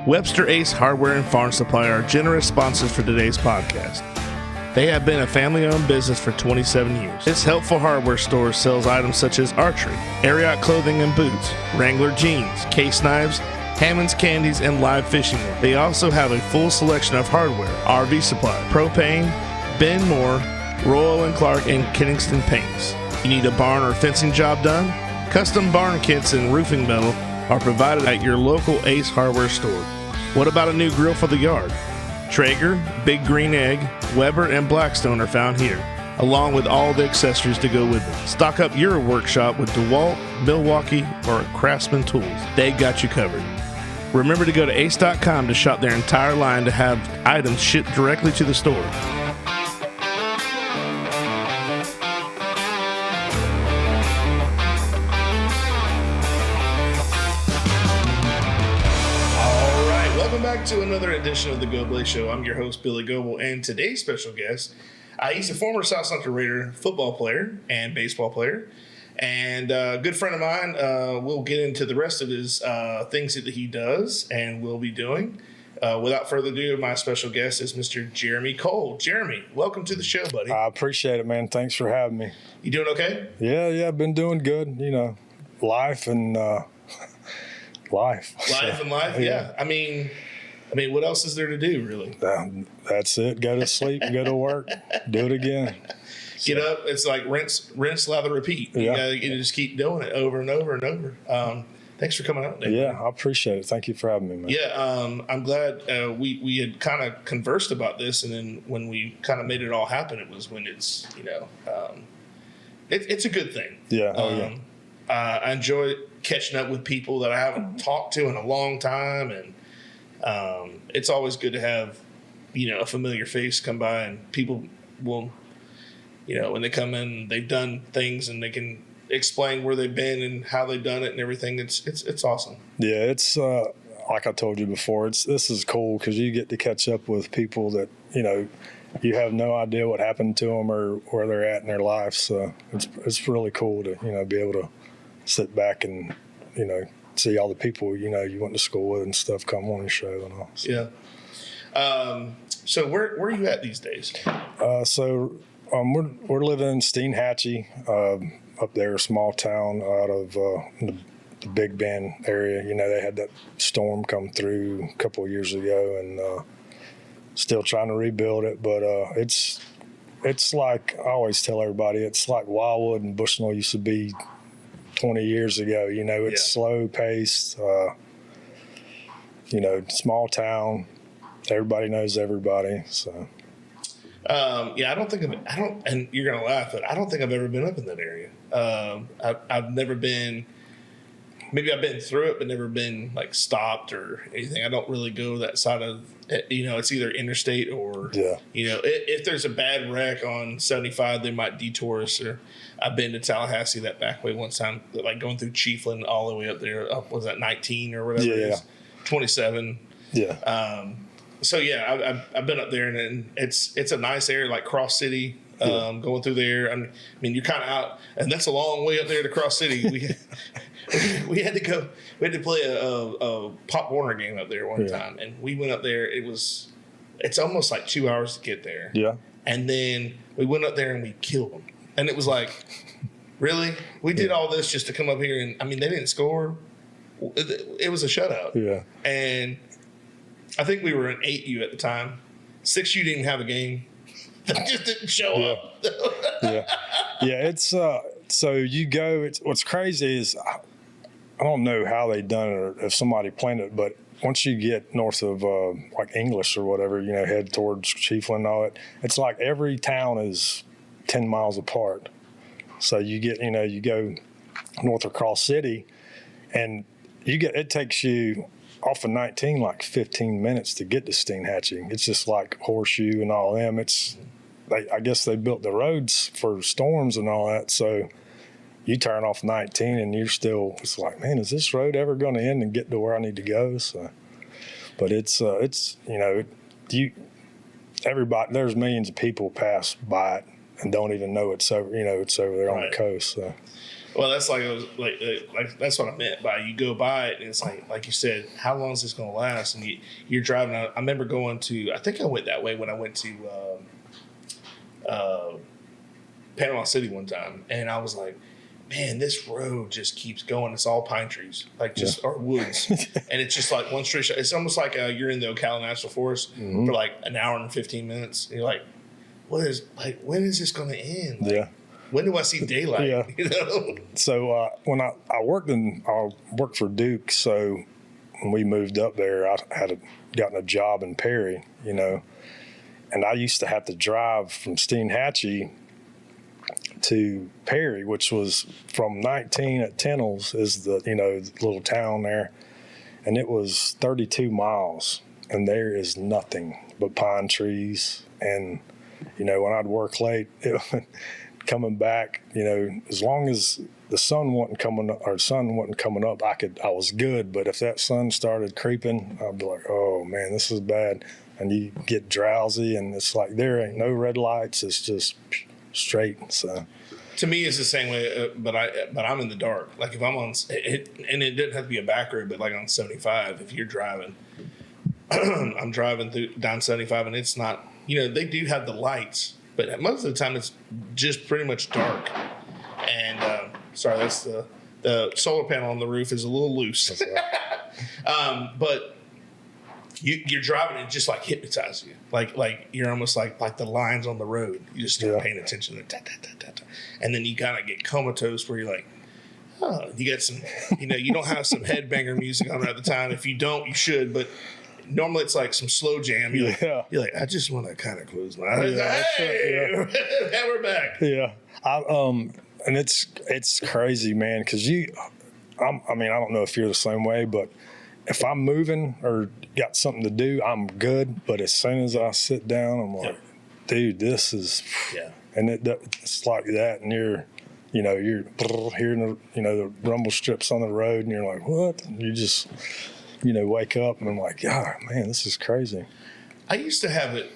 Webster Ace Hardware and Farm Supply are generous sponsors for today's podcast. They have been a family-owned business for 27 years. This helpful hardware store sells items such as archery, Ariat clothing and boots, Wrangler jeans, case knives, Hammond's candies, and live fishing gear. They also have a full selection of hardware, RV supply, propane, Ben Moore, Royal & Clark, and Kingston paints. You need a barn or fencing job done? Custom barn kits and roofing metal are provided at your local Ace Hardware store. What about a new grill for the yard? Traeger, Big Green Egg, Weber, and Blackstone are found here, along with all the accessories to go with it. Stock up your workshop with DeWalt, Milwaukee, or Craftsman tools. They got you covered. Remember to go to ace.com to shop their entire line to have items shipped directly to the store. To another edition of the Goblay Show. I'm your host, Billy Goble, and today's special guest, he's a former South Sumter Raider football player and baseball player, and a good friend of mine. We'll get into the rest of his things that he does and will be doing. Without further ado, my special guest is Mr. Jeremy Cole. Jeremy, welcome to the show, buddy. I appreciate it, man. Thanks for having me. You doing okay? Yeah, I've been doing good. You know, life and life. Life and life, yeah. I mean, what else is there to do, really? That's it. Go to sleep, go to work, do it again. Get up. It's like rinse, lather, repeat. You gotta just keep doing it over and over and over. Thanks for coming out, Dave. Yeah, I appreciate it. Thank you for having me, man. Yeah, I'm glad we had kind of conversed about this, and then when we kind of made it all happen, it was when it's, it's a good thing. Yeah. I enjoy catching up with people that I haven't talked to in a long time, and it's always good to have, a familiar face come by, and people will, when they come in, they've done things and they can explain where they've been and how they've done it and everything. It's awesome. Yeah, it's like I told you before. This is cool because you get to catch up with people that you have no idea what happened to them or where they're at in their life. So it's really cool to be able to sit back and see all the people you went to school with and stuff come on the show and all. So. Yeah. So where are you at these days? We're living in Steinhatchee, up there, a small town out of the Big Bend area. They had that storm come through a couple of years ago, and still trying to rebuild it. But it's like I always tell everybody, it's like Wildwood and Bushnell used to be 20 years ago. It's slow paced, small town. Everybody knows everybody. So, I don't think and you're going to laugh, but I don't think I've ever been up in that area. I've never been, maybe I've been through it, but never been like stopped or anything. I don't really go that side of, it's either interstate or, if there's a bad wreck on 75, they might detour us. Or I've been to Tallahassee that back way one time, like going through Chiefland all the way up there. Was that 19 or whatever it is? 27. Yeah. I've been up there, and it's a nice area, like Cross City, going through there. I mean, you're kind of out, and that's a long way up there to Cross City. We had to go. We had to play a Pop Warner game up there one time, and we went up there. It's almost like 2 hours to get there. Yeah. And then we went up there and we killed them, and it was like, really? We did all this just to come up here, and they didn't score. It was a shutout. Yeah. And I think we were an 8U at the time. 6U didn't even have a game. They just didn't show up. It's so you go. What's crazy is I don't know how they done it or if somebody planned it, but once you get north of like English or whatever, head towards Chiefland and all that, it's like every town is 10 miles apart. So you get you go north of Cross City, and it takes you off of 19 like 15 minutes to get to Steinhatchee. It's just like Horseshoe and all them. I guess they built the roads for storms and all that, so you turn off 19 and it's like, man, is this road ever going to end and get to where I need to go? So, but everybody, there's millions of people pass by it and don't even know it's over there on the coast. So. Well, that's like, it was like that's what I meant by you go by it and it's like you said, how long is this going to last? And you're driving. I remember going to, I think I went that way when I went to Panama City one time, and I was like, man, this road just keeps going. It's all pine trees, like just or woods, and it's just like one straight shot. It's almost like you're in the Ocala National Forest for like an hour and 15 minutes. And you're like, when is this going to end? Like, when do I see daylight? Yeah. You know? So when I worked for Duke, so when we moved up there, I had gotten a job in Perry, you know, and I used to have to drive from Steenhatchee to Perry, which was from 19 at Tennels is the little town there, and it was 32 miles, and there is nothing but pine trees. And when I'd work late, coming back, as long as the sun wasn't coming up, I was good. But if that sun started creeping, I'd be like, oh man, this is bad. And you get drowsy, and it's like there ain't no red lights. It's just straight. So to me, it's the same way. But I'm in the dark. Like if I'm on it, and it didn't have to be a back road, but like on 75, if you're driving, I'm driving down 75, and it's not. They do have the lights, but most of the time it's just pretty much dark. And sorry, that's the solar panel on the roof is a little loose. But you're driving and it just like hypnotizes you. Like you're almost like the lines on the road. You just start paying attention to that. And then you kind of get comatose where you're like, oh, you got some, you don't have some headbanger music on at the time. If you don't, you should. But normally it's like some slow jam. You're like, I just want to kind of close my eyes. Hey, and we're back. Yeah. And it's crazy, man, because I don't know if you're the same way, but if I'm moving or got something to do, I'm good. But as soon as I sit down, I'm like, dude, this is, and it's like that. And you're hearing the rumble strips on the road, and you're like, what? And you just, wake up, and I'm like, God, man, this is crazy. I used to have it.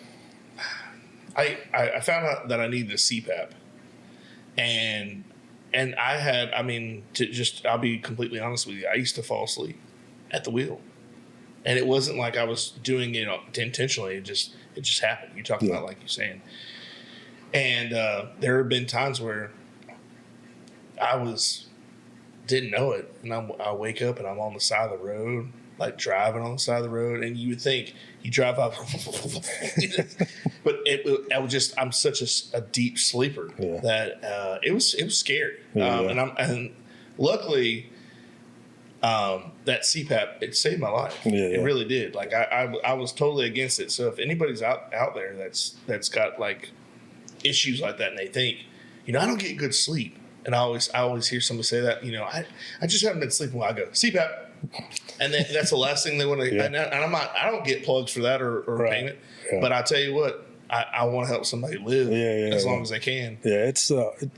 I found out that I needed a CPAP. And I had, I'll be completely honest with you, I used to fall asleep at the wheel. And it wasn't like I was doing it intentionally. It just happened. You talked about, like you're saying. And there have been times where I didn't know it. And I wake up and I'm on the side of the road, like driving on the side of the road. And you would think you drive up, but I'm such a deep sleeper that it was scary. And luckily, that CPAP, it saved my life. It really did. Like I was totally against it. So if anybody's out there that's got like issues like that, and they think, I don't get good sleep, and I always hear somebody say that, I just haven't been sleeping well. I go CPAP, and then that's the last thing they want to. And I don't get plugs for that or payment, but I tell you what, I want to help somebody live as long as they can. Yeah, it's and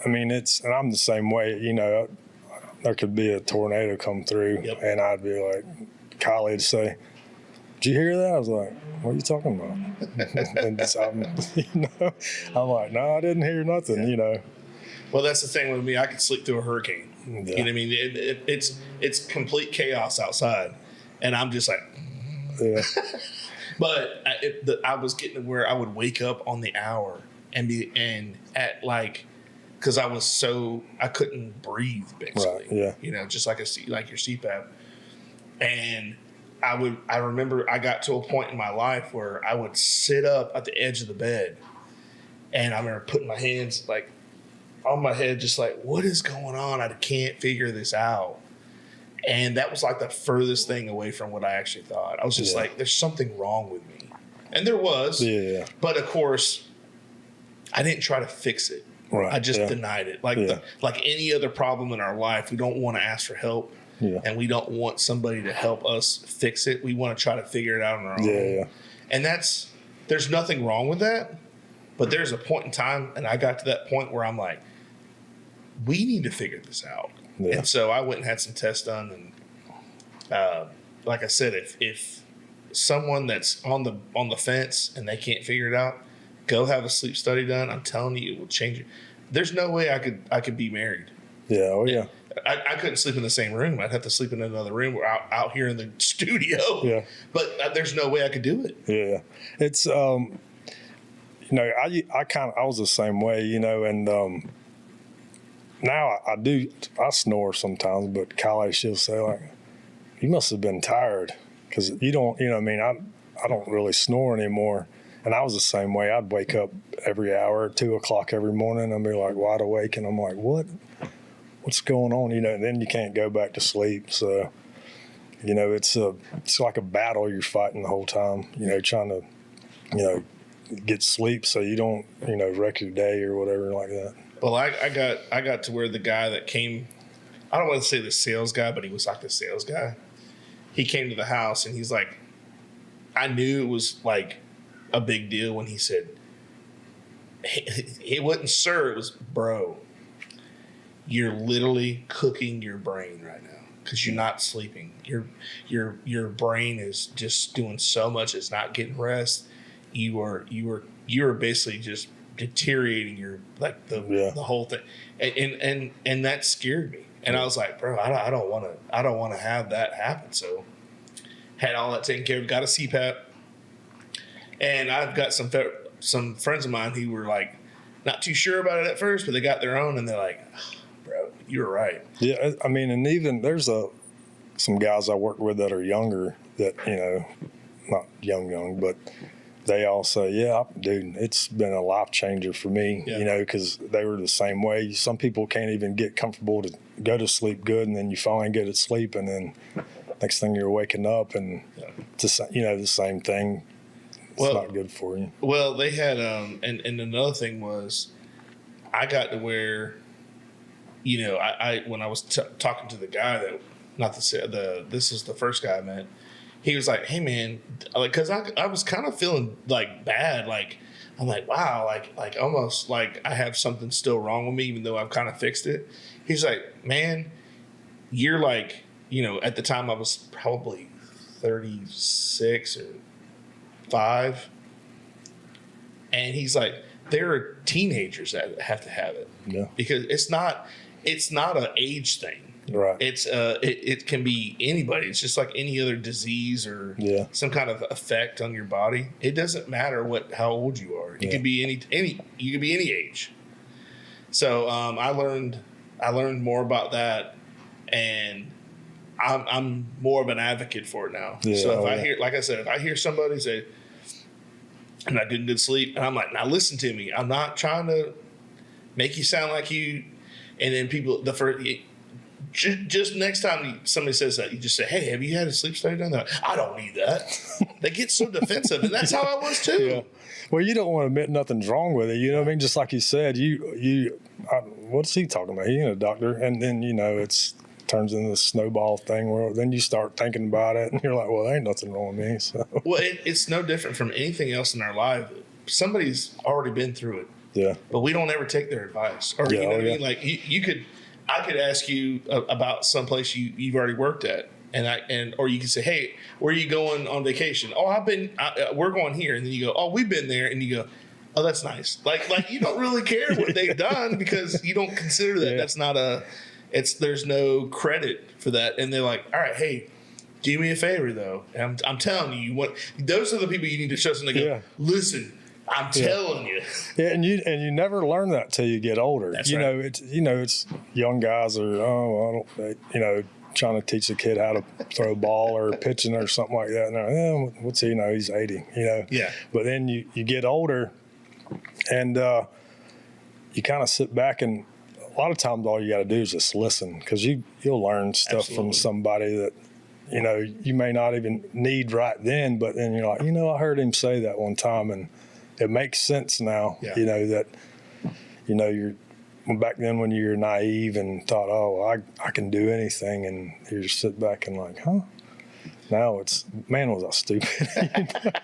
I'm the same way. There could be a tornado come through, and I'd be like, Kylie would say, "Did you hear that?" I was like, "What are you talking about?" And I'm like, "No, I didn't hear nothing." Well, that's the thing with me. I could sleep through a hurricane. You know what I mean? It's complete chaos outside, and I'm just like, But I was getting to where I would wake up on the hour and at like. Because I couldn't breathe basically, just like your CPAP, and I remember I got to a point in my life where I would sit up at the edge of the bed, and I remember putting my hands like on my head, just like, what is going on? I can't figure this out, and that was like the furthest thing away from what I actually thought. I was just like, there's something wrong with me, and there was, but of course, I didn't try to fix it. Right. I just denied it. Like any other problem in our life, we don't want to ask for help, and we don't want somebody to help us fix it. We want to try to figure it out on our own. And there's nothing wrong with that, but there's a point in time, and I got to that point where I'm like, we need to figure this out. And so I went and had some tests done, and like I said, if someone that's on the fence and they can't figure it out, go have a sleep study done. I'm telling you, it will change it. There's no way I could be married Yeah. Oh, yeah. I couldn't sleep in the same room. I'd have to sleep in another room or out here in the studio. Yeah. But there's no way I could do it. Yeah. It's, I was the same way, and now I snore sometimes, but Kylie, she'll say, like, you must have been tired because you don't, I don't really snore anymore. And I was the same way. I'd wake up every hour at 2 o'clock every morning and be like wide awake. And I'm like, what's going on? And then you can't go back to sleep. So, it's like a battle you're fighting the whole time, trying to, get sleep so you don't, wreck your day or whatever like that. Well, I got to where the guy that came, I don't want to say the sales guy, but he was like the sales guy. He came to the house and he's like, I knew it was like a big deal when he said, it wasn't sir, it was bro. You're literally cooking your brain right now because you're not sleeping. Your brain is just doing so much. It's not getting rest. You are basically just deteriorating the whole thing, and that scared me. And I was like, bro, I don't want to have that happen. So had all that taken care of. Got a CPAP, and I've got some friends of mine who were like not too sure about it at first, but they got their own, and they're like, oh, bro, you were right. Yeah, I mean, and even there's some guys I work with that are younger that not young, but they all say, yeah, dude, it's been a life changer for me, because they were the same way. Some people can't even get comfortable to go to sleep good, and then you finally get to sleep, and then next thing you're waking up, and it's the same thing. It's not good for you. Well, they had, and another thing was, I got to where, I when I was talking to the guy that, this is the first guy I met. He was like, hey, man, like, because I was kind of feeling, like, bad. Like, I'm like, wow, like almost like I have something still wrong with me, even though I've kind of fixed it. He's like, man, you're like, at the time I was probably 36 or 5. And he's like, there are teenagers that have to have it. Yeah. Because it's not an age thing. Right. It's it can be anybody. It's just like any other disease or some kind of effect on your body. It doesn't matter how old you are. You could be you could be any age. So I learned more about that, and I'm more of an advocate for it now. Yeah, so if I hear somebody say, I'm not getting good sleep, and I'm like, now listen to me. I'm not trying to make you sound like you, and then people just next time somebody says that, you just say, hey, have you had a sleep study done? Like, I don't need that. They get so defensive, and that's how I was too. Yeah. Well, you don't want to admit nothing's wrong with it. You know what I mean? Just like you said, what's he talking about? He ain't a doctor. And then, it's turns into this snowball thing where then you start thinking about it, and you're like, well, there ain't nothing wrong with me. So. Well, it's no different from anything else in our life. Somebody's already been through it. Yeah. But we don't ever take their advice. Or, you know what I mean? Like, I could ask you about someplace you've already worked at, or you could say, hey, where are you going on vacation? Oh, we're going here, and then you go, oh, we've been there, and you go, oh, that's nice. Like you don't really care what they've done because you don't consider that. That's not there's no credit for that, and they're like, all right, hey, do me a favor though. And I'm telling you, those are the people you need to trust, and they go, listen. I'm telling you. Yeah, and you never learn that till you get older. That's right. It's young guys are trying to teach a kid how to throw a ball or pitching or something like that. And they're like, what's he know? He's 80. Yeah. But then you get older, and you kind of sit back, and a lot of times all you got to do is just listen, because you'll learn stuff from somebody that you may not even need right then. But then you're like, I heard him say that one time, and it makes sense now, that, you're back then when you were naive and thought, oh, I can do anything. And you just sit back and like, huh? Now it's, man, was I stupid.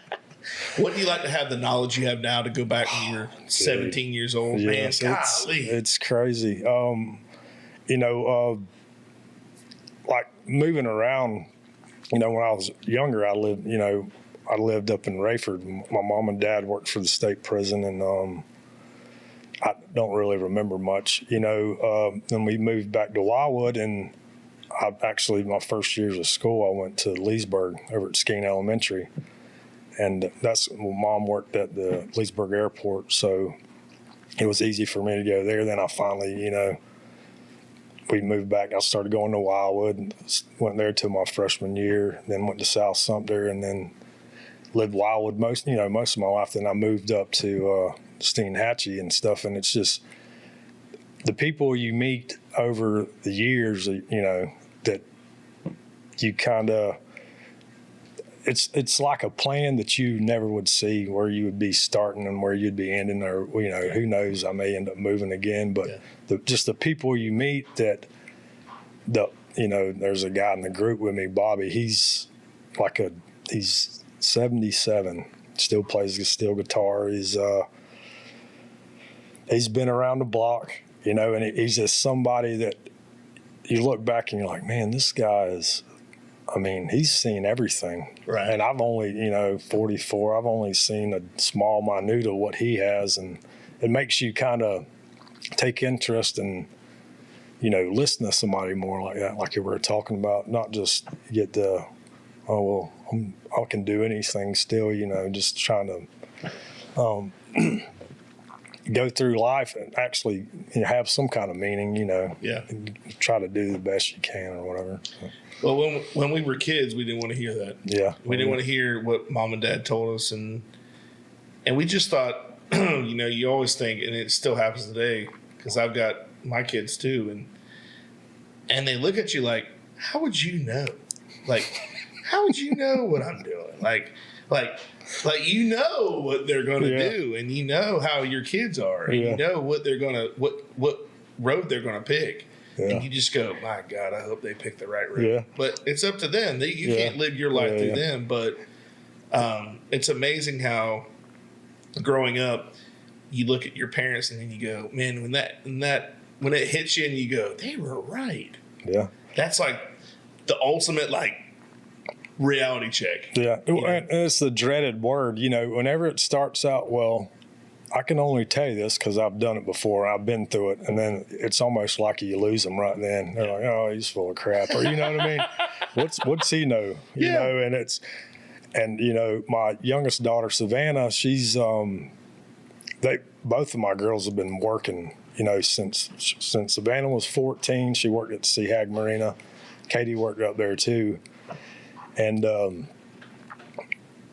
Wouldn't you like to have the knowledge you have now to go back when you're 17 years old? Yes, man, golly. It's crazy. Like moving around, when I was younger, I lived up in Rayford. My mom and dad worked for the state prison, and I don't really remember much, Then we moved back to Wildwood, and my first years of school, I went to Leesburg over at Skeen Elementary. And that's when Mom worked at the Leesburg airport, so it was easy for me to go there. Then I finally, we moved back. I started going to Wildwood, and went there till my freshman year, then went to South Sumter, and then lived Wildwood most of my life. Then I moved up to Steinhatchee and stuff, and it's just the people you meet over the years, that you kind of, it's like a plan that you never would see, where you would be starting and where you'd be ending, or who knows, I may end up moving again. But just the people you meet there's a guy in the group with me, Bobby. He's 77, still plays the steel guitar. He's been around the block, and he's just somebody that you look back and you're like, man, this guy is. He's seen everything. Right. And I've only, 44, I've only seen a small minute of what he has. And it makes you kind of take interest in, listen to somebody more like that, like you were talking about, not just get the, I can do anything still, just trying to go through life and actually have some kind of meaning, and try to do the best you can or whatever. So. Well, when we were kids, we didn't want to hear that. Yeah. We didn't want to hear what Mom and Dad told us. And we just thought, you always think, and it still happens today, because I've got my kids too. And they look at you like, how would you know? Like, how would you know what I'm doing? Like what they're going to do, and how your kids are, and what they're going to, what road they're going to pick. Yeah. And you just go, my God, I hope they pick the right road. Yeah. But it's up to them. You can't live your life through them. But it's amazing how growing up, you look at your parents and then you go, man, when it hits you and you go, they were right. Yeah. That's like the ultimate reality check. Yeah. And it's the dreaded word, whenever it starts out well. I can only tell you this because I've done it before. I've been through it, and then it's almost like you lose them right then. They're like, "Oh, he's full of crap," or you know what I mean? What's he know? You know, and my youngest daughter Savannah, she's both of my girls have been working. Since Savannah was 14, she worked at Seahag Marina. Katie worked up there too, and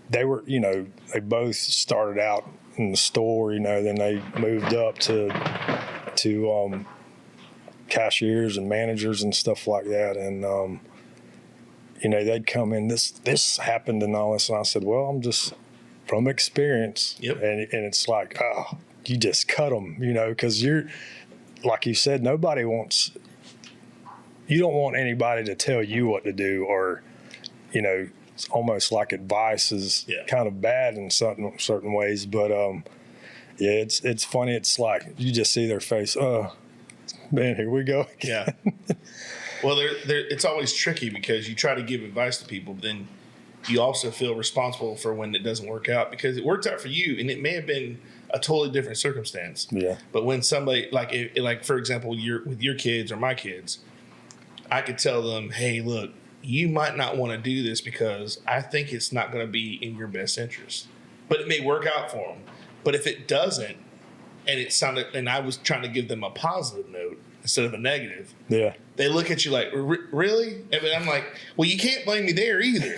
they were, they both started out in the store, then they moved up to cashiers and managers and stuff like that. And, they'd come in, this happened and all this. And I said, well, I'm just from experience. Yep. And it's like, you just cut them, because you're, like you said, you don't want anybody to tell you what to do, or, it's almost like advice is kind of bad in certain ways, but it's funny. It's like you just see their face. Oh, man, here we go again. Yeah. Well, it's always tricky because you try to give advice to people, but then you also feel responsible for when it doesn't work out, because it worked out for you, and it may have been a totally different circumstance. Yeah. But when somebody like for example, with your kids or my kids, I could tell them, hey, look, you might not want to do this because I think it's not going to be in your best interest. But it may work out for them. But if it doesn't, and I was trying to give them a positive note instead of a negative, they look at you like, really? And I'm like, well, you can't blame me there either.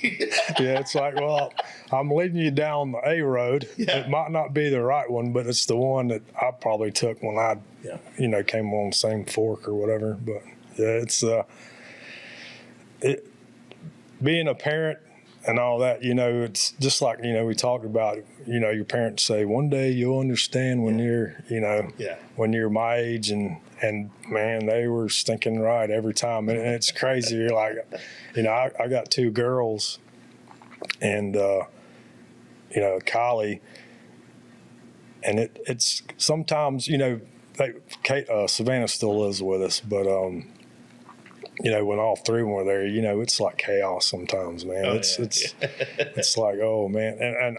It's like, well, I'm leading you down the A road. Yeah. It might not be the right one, but it's the one that I probably took when I, came on the same fork or whatever. But it's being a parent and all that, it's just like, we talked about, your parents say, one day you'll understand when you're, when you're my age, and man, they were stinking right every time. And it's crazy. You're like, I got two girls, and, Kylie, and it's sometimes, Savannah still lives with us, but, when all three of them were there, it's like chaos sometimes, man. It's like, oh man. And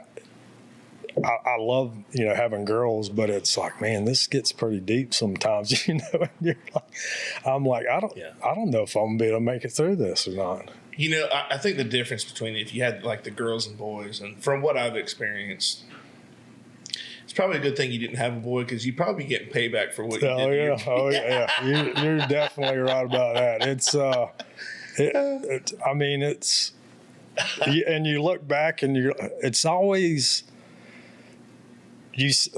I love, having girls, but it's like, man, this gets pretty deep sometimes, and you're like, I'm like, I don't know if I'm gonna be able to make it through this or not. I think the difference between if you had like the girls and boys, and from what I've experienced, it's probably a good thing you didn't have a boy because you'd probably be getting payback for what you did. Yeah. You're definitely right about that. It's, it's, and you look back and it's always, kids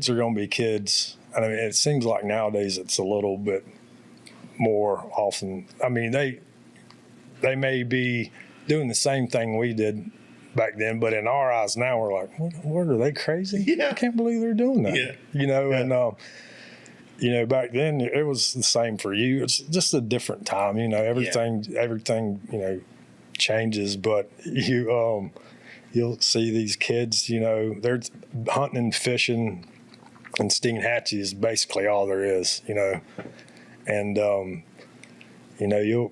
are going to be kids. I mean, it seems like nowadays it's a little bit more often. I mean, they may be doing the same thing we did back then, but in our eyes now, we're like, what are they crazy? Yeah. I can't believe they're doing that. Yeah. And, back then it was the same for you. It's just a different time, everything, changes, but you'll see these kids, they're hunting and fishing and stinging hatchet is basically all there is, and, you'll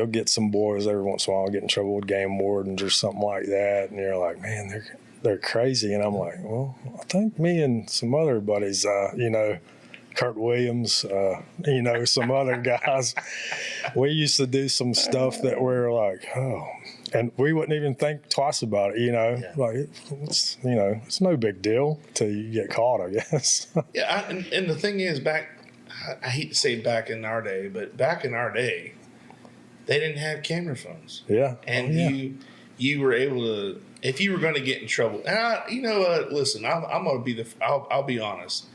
get some boys every once in a while get in trouble with game wardens or something like that. And you're like, man, they're crazy. And I'm like, well, I think me and some other buddies, Kurt Williams, some other guys, we used to do some stuff that we're like, oh, and we wouldn't even think twice about it, like it's no big deal till you get caught, I guess. Yeah. And the thing is, I hate to say back in our day, but back in our day, they didn't have camera phones. Yeah. And you were able to, if you were going to get in trouble, and listen, I'm going to be I'll be honest.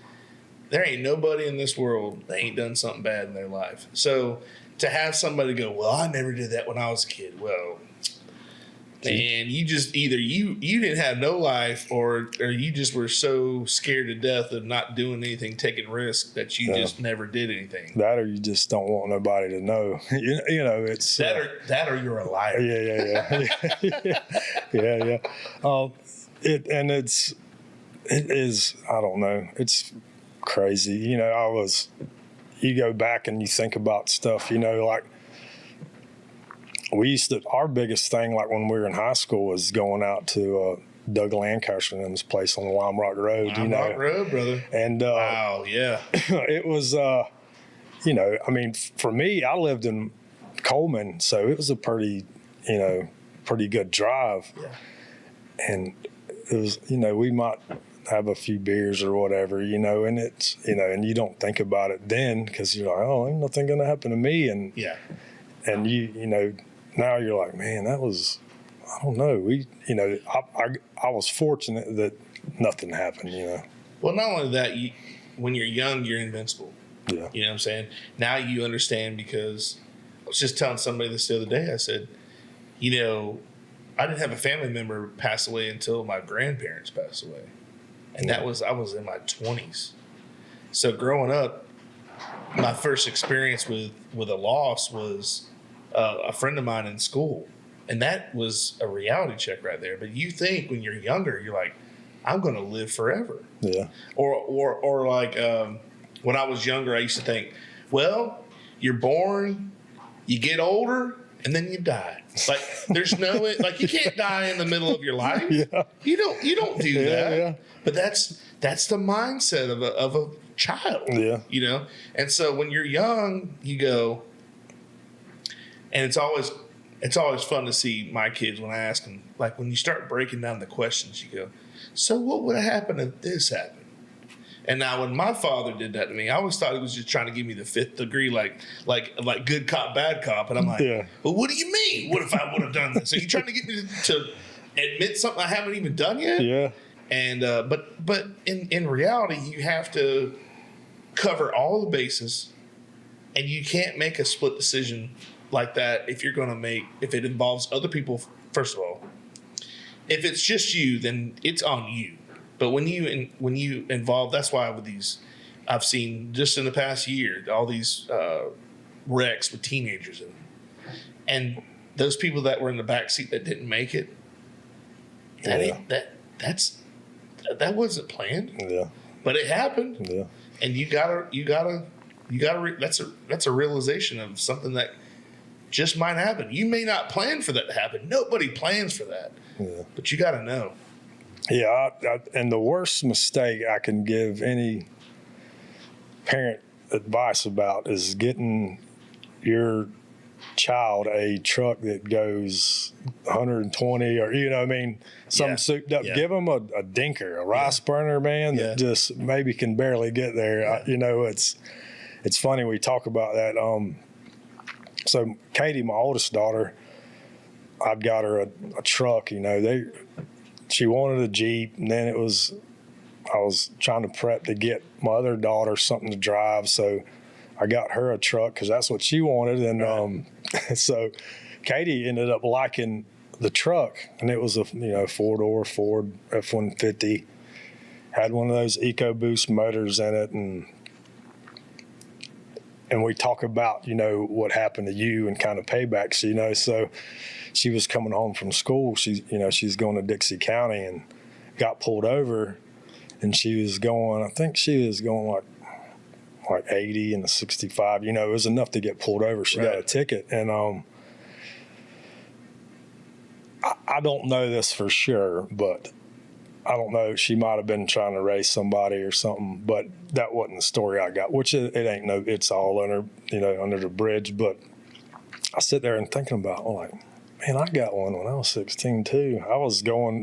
There ain't nobody in this world that ain't done something bad in their life. So to have somebody go, well, I never did that when I was a kid. Well, and you just either you didn't have no life or you just were so scared to death of not doing anything, taking risks that you just never did anything. That or you just don't want nobody to know. It's that or you're a liar. Yeah. Yeah. It is, I don't know. It's crazy. You go back and you think about stuff, like our biggest thing, like when we were in high school, was going out to Doug Lancaster and his place on the Lime Rock Road. Rock Road, brother. And wow, yeah. It was, for me, I lived in Coleman, so it was a pretty good drive. Yeah. And it was, we might have a few beers or whatever, and it's, and you don't think about it then because you're like, oh, ain't nothing going to happen to me. And yeah. And now you're like, man, that was, I don't know. I was fortunate that nothing happened, Well, not only that, when you're young, you're invincible. Yeah. You know what I'm saying? Now you understand, because I was just telling somebody this the other day. I said, I didn't have a family member pass away until my grandparents passed away. And I was in my 20s. So growing up, my first experience with a loss was a friend of mine in school. And that was a reality check right there. But you think when you're younger, you're like, I'm going to live forever. Yeah. Or like when I was younger, I used to think, well, you're born, you get older, and then you die. Like there's no way, like you can't die in the middle of your life. Yeah. You don't do that. Yeah. But that's the mindset of a child. Yeah. And so when you're young, you go, and it's always fun to see my kids when I ask them, like when you start breaking down the questions, you go, so what would have happened if this happened? And now when my father did that to me, I always thought he was just trying to give me the fifth degree, like good cop, bad cop. And I'm like, well, what do you mean? What if I would have done this? Are you trying to get me to admit something I haven't even done yet? Yeah. And but in reality, you have to cover all the bases, and you can't make a split decision like that if it involves other people. First of all, if it's just you, then it's on you. But when you involve, that's why with these, I've seen just in the past year all these wrecks with teenagers in them, and those people that were in the back seat that didn't make it. That wasn't planned. Yeah. But it happened. Yeah. And you gotta. That's a realization of something that just might happen. You may not plan for that to happen. Nobody plans for that. Yeah. But you got to know. Yeah, and the worst mistake I can give any parent advice about is getting your child a truck that goes 120 or some souped up. Give them a dinker, a rice burner, man, that just maybe can barely get there. It's funny we talk about that. So Katie, my oldest daughter, I'd got her a truck. She wanted a Jeep, and then I was trying to prep to get my other daughter something to drive, so I got her a truck because that's what she wanted. And so Katie ended up liking the truck, and it was a 4-door Ford F-150, had one of those EcoBoost motors in it, and we talk about what happened to you and kind of paybacks. So she was coming home from school. She's going to Dixie County and got pulled over, and she was going. I think she was going like 80 and the 65. It was enough to get pulled over. She got a ticket, and I don't know this for sure, but I don't know. She might have been trying to race somebody or something, but that wasn't the story I got. Which it ain't no. It's all under the bridge. But I sit there and thinking about, man, I got one when I was 16 too. I was going,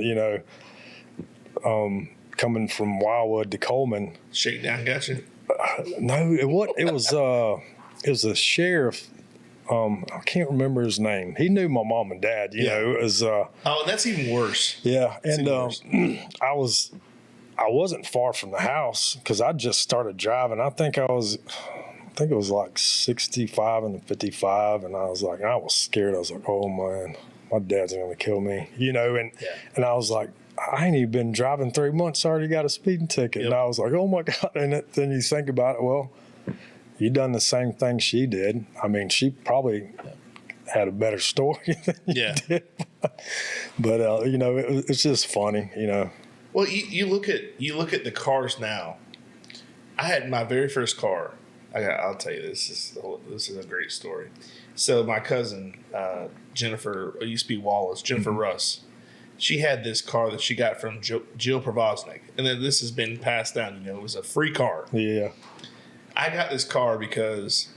coming from Wildwood to Coleman. Shakedown got you? No, it was a sheriff. I can't remember his name. He knew my mom and dad. It was. That's even worse. Yeah, and I wasn't far from the house because I just started driving. I think it was like 65 and 55, and I was scared. I was like, oh man, my dad's gonna kill me, and I was like, I ain't even been driving 3 months, already got a speeding ticket. And I was like, oh my God. And then you think about it, well, you done the same thing she did. I mean, she probably had a better story than you did. But it's just funny, Well, you look at the cars now. I had my very first car. I'll tell you, this is a great story. So my cousin, Jennifer, it used to be Wallace, Jennifer Russ, she had this car that she got from Jill Provoznik. And then this has been passed down, it was a free car. Yeah. I got this car because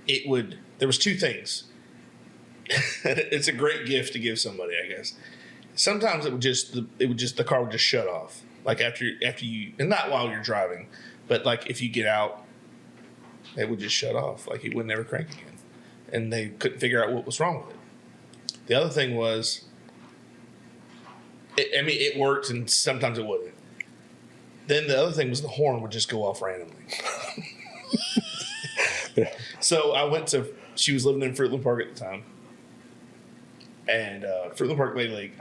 there was two things. It's a great gift to give somebody, I guess. Sometimes the car would just shut off. Like after you, and not while you're driving, but like if you get out, it would just shut off. Like it would never crank again. And they couldn't figure out what was wrong with it. The other thing was, it worked and sometimes it wouldn't. Then the other thing was the horn would just go off randomly. So she was living in Fruitland Park at the time. And Fruitland Park, Lady Lake,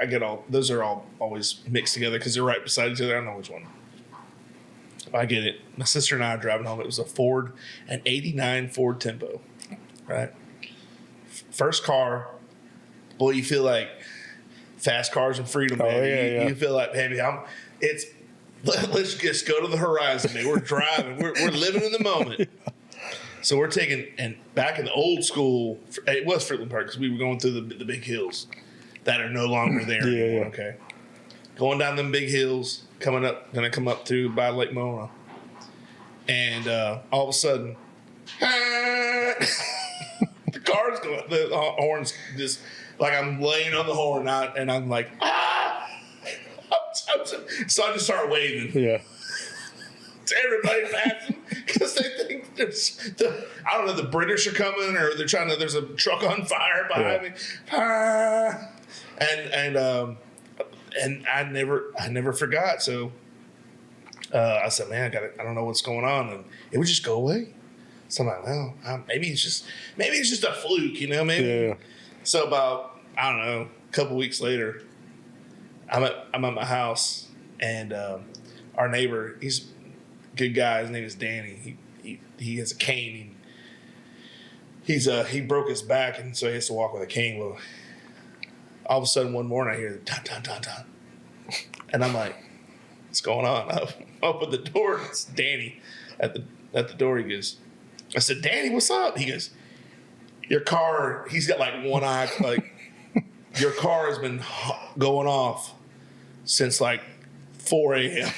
those are all always mixed together because they're right beside each other. I don't know which one. I get it. My sister and I are driving home. It was an 89 Ford Tempo, right? First car. Boy, you feel like fast cars and freedom, man. Yeah. You feel like, baby, let's just go to the horizon, man. We're driving. We're living in the moment. So we're taking, and back in the old school, it was Fruitland Park because we were going through the big hills that are no longer there anymore. Yeah. Okay, going down them big hills, gonna come up through by Lake Mona, and all of a sudden, the car's going, the horns just like I'm laying on the horn out, and I'm like, so I just start waving. Yeah. To everybody passing because they think the British are coming or there's a truck on fire behind me. And I never forgot. So I said, man, I don't know what's going on, and it would just go away. So I'm like, well, maybe it's just a fluke, maybe. Yeah. So about, I don't know, a couple weeks later, I'm at my house, and our neighbor, he's a good guy. His name is Danny. He has a cane. He broke his back, and so he has to walk with a cane. Well, all of a sudden, one morning, I hear the dun dun dun dun, and I'm like, "What's going on?" I open the door. It's Danny at the door. He goes, I said, "Danny, what's up?" He goes, "Your car." He's got like one eye, like your car has been going off since like 4 a.m.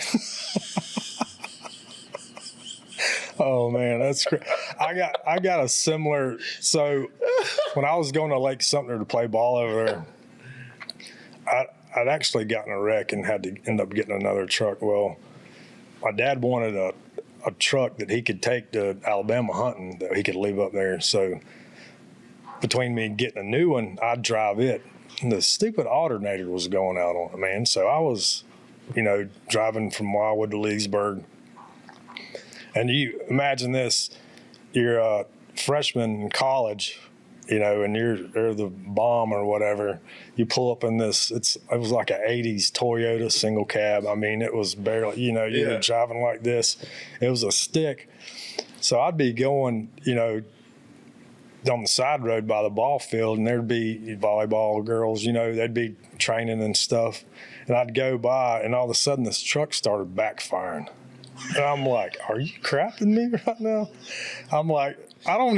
Oh man, that's great. I got a similar. So when I was going to Lake Sumter to play ball over there, I'd actually gotten a wreck and had to end up getting another truck. Well, my dad wanted a truck that he could take to Alabama hunting that he could leave up there. So between me getting a new one, I'd drive it. And the stupid alternator was going out on it, man. So I was, driving from Wildwood to Leesburg. And you imagine this, you're a freshman in college, and you're the bomb or whatever. You pull up in this, it was like an 80s Toyota single cab. I mean, it was barely, you were driving like this. It was a stick. So I'd be going, on the side road by the ball field, and there'd be volleyball girls, they'd be training and stuff. And I'd go by, and all of a sudden this truck started backfiring. And I'm like, are you crapping me right now? I'm like, I don't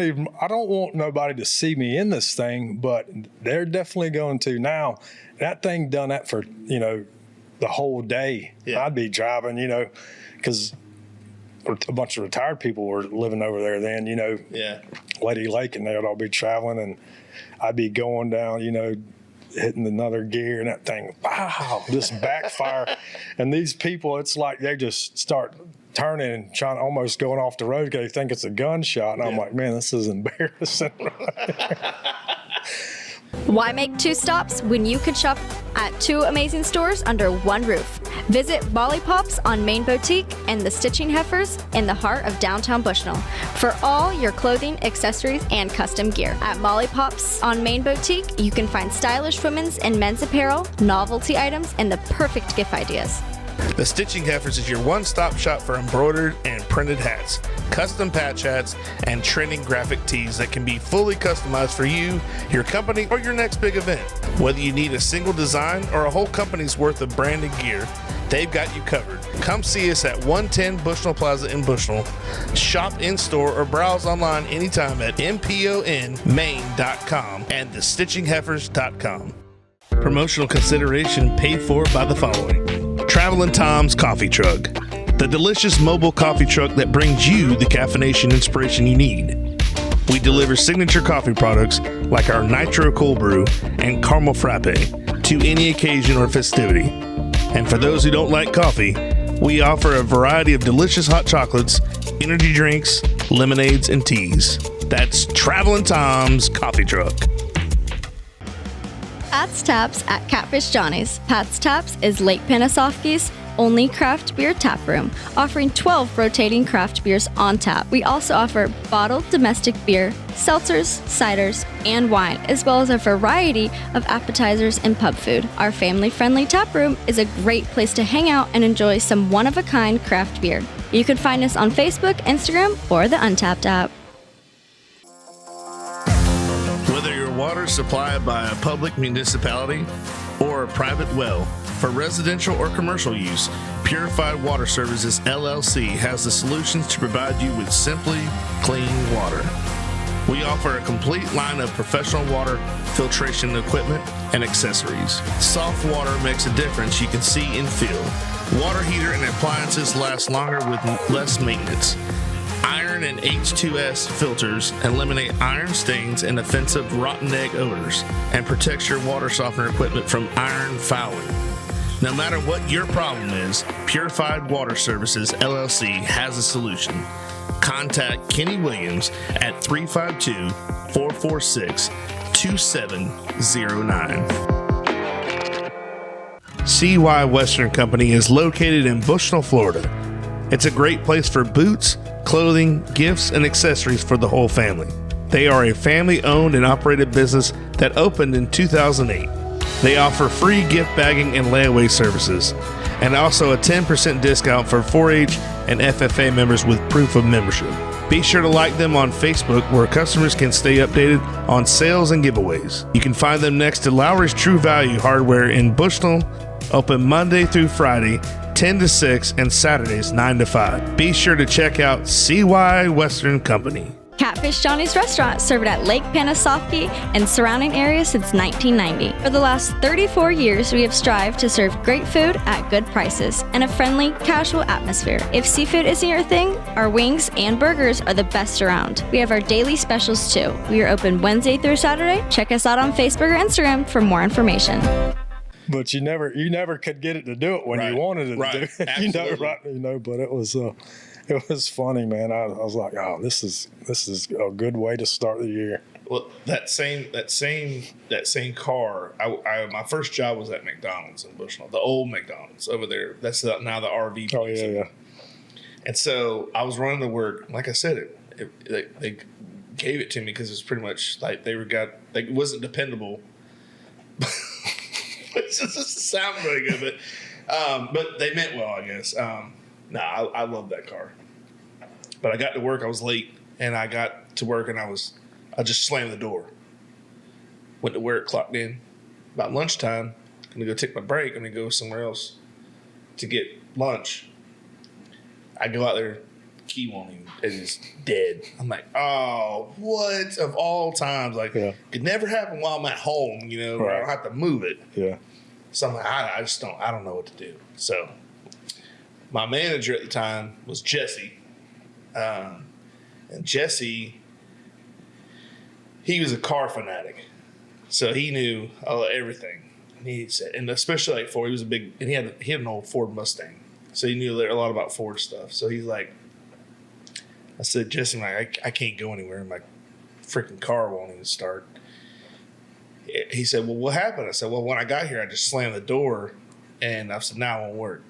want nobody to see me in this thing, but they're definitely going to. Now, that thing done that for, the whole day. Yeah. I'd be driving, because a bunch of retired people were living over there then, Lady Lake, and they'd all be traveling, and I'd be going down, hitting another gear, and that thing, wow, just backfire. And these people, it's like they just start turning and trying, almost going off the road because they think it's a gunshot. And I'm like, man, this is embarrassing. Why make two stops when you could shop at two amazing stores under one roof? Visit Lollipops on Main Boutique and the Stitching Heifers in the heart of downtown Bushnell for all your clothing, accessories, and custom gear. At Lollipops on Main Boutique, you can find stylish women's and men's apparel, novelty items, and the perfect gift ideas. The Stitching Heifers is your one-stop shop for embroidered and printed hats, custom patch hats, and trending graphic tees that can be fully customized for you, your company, or your next big event. Whether you need a single design or a whole company's worth of branded gear, they've got you covered. Come see us at 110 Bushnell Plaza in Bushnell. Shop in-store or browse online anytime at mponmaine.com and thestitchingheifers.com. Promotional consideration paid for by the following. Travelin' Tom's Coffee Truck, the delicious mobile coffee truck that brings you the caffeination inspiration you need. We deliver signature coffee products like our Nitro Cold Brew and Caramel Frappe to any occasion or festivity. And for those who don't like coffee, we offer a variety of delicious hot chocolates, energy drinks, lemonades, and teas. That's Travelin' Tom's Coffee Truck. Pat's Taps at Catfish Johnny's. Pat's Taps is Lake Panasoffke's only craft beer tap room, offering 12 rotating craft beers on tap. We also offer bottled domestic beer, seltzers, ciders, and wine, as well as a variety of appetizers and pub food. Our family-friendly tap room is a great place to hang out and enjoy some one-of-a-kind craft beer. You can find us on Facebook, Instagram, or the Untapped app. Whether your water is supplied by a public municipality or a private well, for residential or commercial use, Purified Water Services LLC has the solutions to provide you with simply clean water. We offer a complete line of professional water filtration equipment and accessories. Soft water makes a difference you can see and feel. Water heater and appliances last longer with less maintenance. Iron and H2S filters eliminate iron stains and offensive rotten egg odors and protects your water softener equipment from iron fouling. No matter what your problem is, Purified Water Services LLC has a solution. Contact Kenny Williams at 352-446-2709. CY Western Company is located in Bushnell, Florida. It's a great place for boots, clothing, gifts, and accessories for the whole family. They are a family-owned and operated business that opened in 2008. They offer free gift bagging and layaway services, and also a 10% discount for 4-H and FFA members with proof of membership. Be sure to like them on Facebook, where customers can stay updated on sales and giveaways. You can find them next to Lowry's True Value Hardware in Bushnell, open Monday through Friday, 10 to 6, and Saturdays, 9 to 5. Be sure to check out CY Western Company. Catfish Johnny's Restaurant, served at Lake Panasoffkee and surrounding areas since 1990. For the last 34 years, we have strived to serve great food at good prices and a friendly, casual atmosphere. If seafood isn't your thing, our wings and burgers are the best around. We have our daily specials too. We are open Wednesday through Saturday. Check us out on Facebook or Instagram for more information. But you never could get it to do it when you wanted it to do it. But it was funny, man. I was like, oh, this is a good way to start the year. Well, that same car. My first job was at McDonald's in Bushnell, the old McDonald's over there. That's now the RV place. Oh yeah. And so I was running to work. Like I said, they gave it to me because it's pretty much like it wasn't dependable. It doesn't sound very good, but they meant well, I guess. I love that car. But I got to work, I was late, and I got to work, and I just slammed the door. Went to work, clocked in. About lunchtime, I'm going to go take my break. I'm going to go somewhere else to get lunch. I go out there, key won't even, it is dead. I'm like, oh, what of all times? Like, It never happen while I'm at home, where I don't have to move it. Yeah. So I'm like, I don't know what to do. So my manager at the time was Jesse. And Jesse, he was a car fanatic. So he knew everything. And he said, and especially like Ford, he was and he had an old Ford Mustang. So he knew a lot about Ford stuff. So he's like, I said, Jesse, I can't go anywhere. My freaking car won't even start. He said, well, what happened? I said, well, when I got here, I just slammed the door, and I said, now it won't work.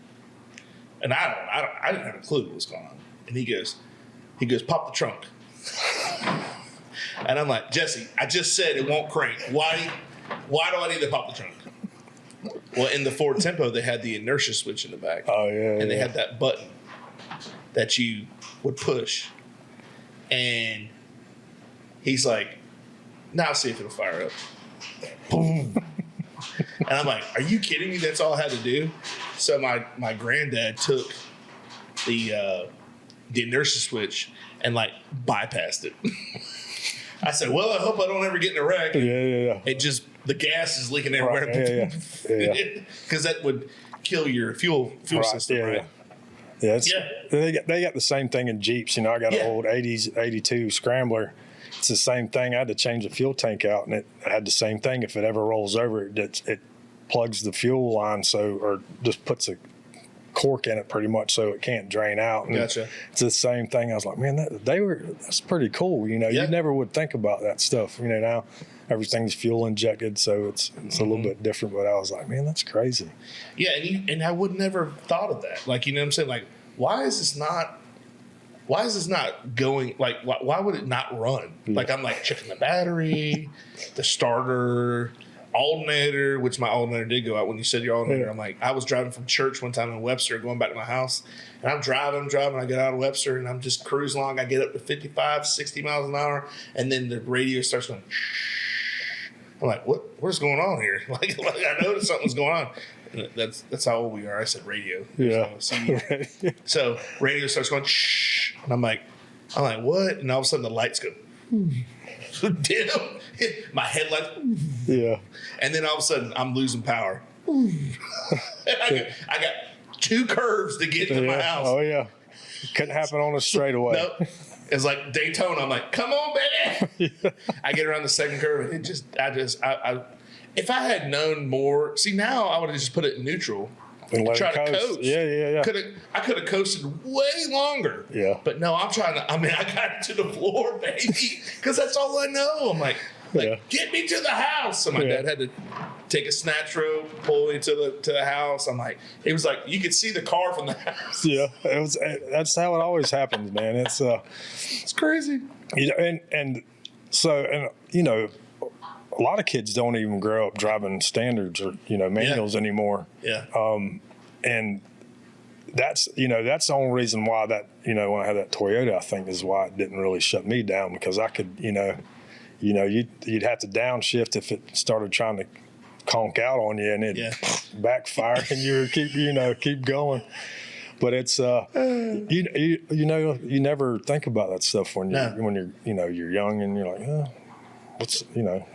And I didn't have a clue what was going on. And he goes, pop the trunk. And I'm like, Jesse, I just said it won't crank. Why do I need to pop the trunk? Well, in the Ford Tempo, they had the inertia switch in the back. Oh, yeah. And they had that button that you would push. And he's like, now see if it'll fire up. Boom. And I'm like, are you kidding me? That's all I had to do? So my granddad took the inertia switch and bypassed it. I said, well, I hope I don't ever get in a wreck. Yeah. It just, the gas is leaking everywhere. Right. Yeah. Because that would kill your fuel system, right? Yeah. They got the same thing in Jeeps. I got an old 82 Scrambler. It's the same thing. I had to change the fuel tank out, and it had the same thing. If it ever rolls over, it plugs the fuel line or just puts a cork in it pretty much so it can't drain out. And gotcha. It's the same thing. I was like, man, that's pretty cool. You never would think about that stuff. Now everything's fuel injected, so it's a little bit different. But I was like, man, that's crazy. Yeah, and I would never thought of that. What I'm saying? Why is this not going? Why would it not run? I'm checking the battery, the starter, alternator, which my alternator did go out when you said your alternator. Yeah. I'm like, I was driving from church one time in Webster, going back to my house, and I'm driving. I get out of Webster, and I'm just cruising along. I get up to 55, 60 miles an hour, and then the radio starts going. I'm like, what's going on here? I noticed something was going on. And that's how old we are. I said radio. Yeah. So radio starts going shh, and I'm like, what? And all of a sudden the lights go dim. My headlights. Yeah. And then all of a sudden I'm losing power. I got 2 curves to get to my house. Oh yeah. Couldn't happen on a straightaway. Nope. It's like Daytona. I'm like, come on, baby. I get around the second curve. If I had known more, now I would have just put it in neutral and try to coast. Yeah. I could have coasted way longer. Yeah. But no, I got it to the floor, baby, because that's all I know. I'm like, get me to the house. So my dad had to take a snatch rope, pull me to the house. I'm like, it was like you could see the car from the house. Yeah, that's how it always happens, man. It's crazy. A lot of kids don't even grow up driving standards or manuals anymore. Yeah. And that's the only reason why that when I had that Toyota, I think is why it didn't really shut me down, because I could you'd have to downshift if it started trying to conk out on you, and it backfire and you keep going. But it's you never think about that stuff when you're you're young and you're like,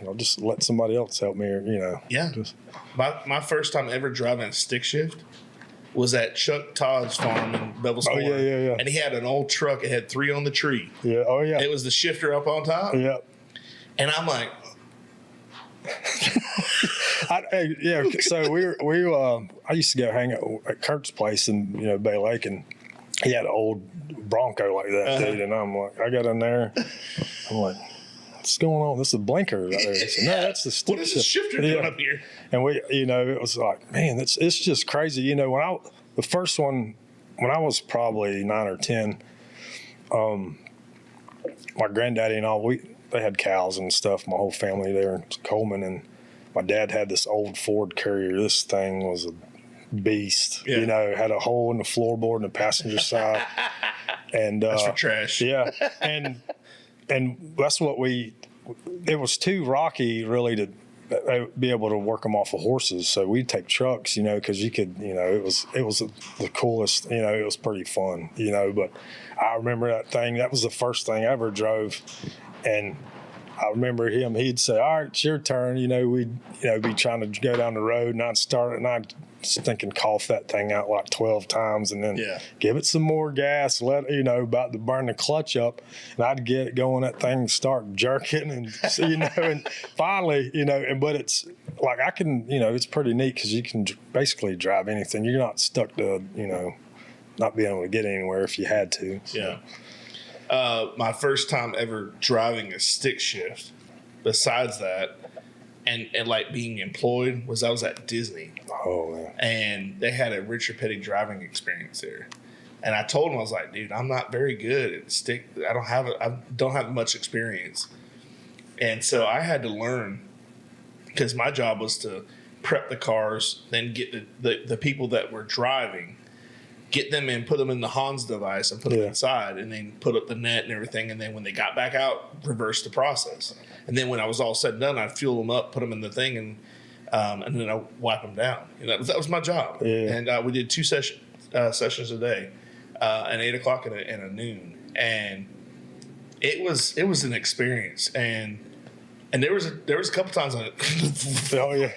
I'll just let somebody else help me, or Yeah. My first time ever driving a stick shift was at Chuck Todd's farm in Bevel's Corner. Yeah. And he had an old truck. It had 3 on the tree. Yeah. Oh yeah. It was the shifter up on top. Yeah. And I'm like, So I used to go hang out at Kurt's place in Bay Lake, and he had an old Bronco like that, dude. And I'm like, I got in there, I'm like, what's going on? This is a blinker right there. He said, no, that's the stick. what is this shifter doing up here? And we, it was like, man, it's just crazy. The first one, when I was probably 9 or 10, my granddaddy and all, they had cows and stuff, my whole family there in Coleman, and my dad had this old Ford Courier. This thing was a beast. Yeah. Had a hole in the floorboard in the passenger side. And That's for trash. Yeah. And that's what it was too rocky really to be able to work them off of horses. So we'd take trucks, because you could, it was the coolest, it was pretty fun, but I remember that thing. That was the first thing I ever drove. And I remember he'd say, all right, it's your turn. We'd, be trying to go down the road, and I'd start it, and I'd stinking cough that thing out like 12 times, and then give it some more gas, about to burn the clutch up, and I'd get it going, that thing start jerking, and, and finally, but it's like I can, it's pretty neat because you can basically drive anything. You're not stuck to, not being able to get anywhere if you had to. So. Yeah. My first time ever driving a stick shift, besides that, and like being employed, I was at Disney. Oh, man. And they had a Richard Petty driving experience there. And I told him, I was like, dude, I'm not very good at stick. I don't have much experience. And so I had to learn, because my job was to prep the cars, then get the people that were driving, get them in, put them in the Hans device and put them inside, and then put up the net and everything. And then when they got back out, reverse the process. And then when I was all said and done, I'd fuel them up, put them in the thing, and then I'd wipe them down. That was my job. Yeah. And we did 2 sessions a day, an 8 o'clock and a noon. And it was an experience. And there was a couple times on it. Oh yeah.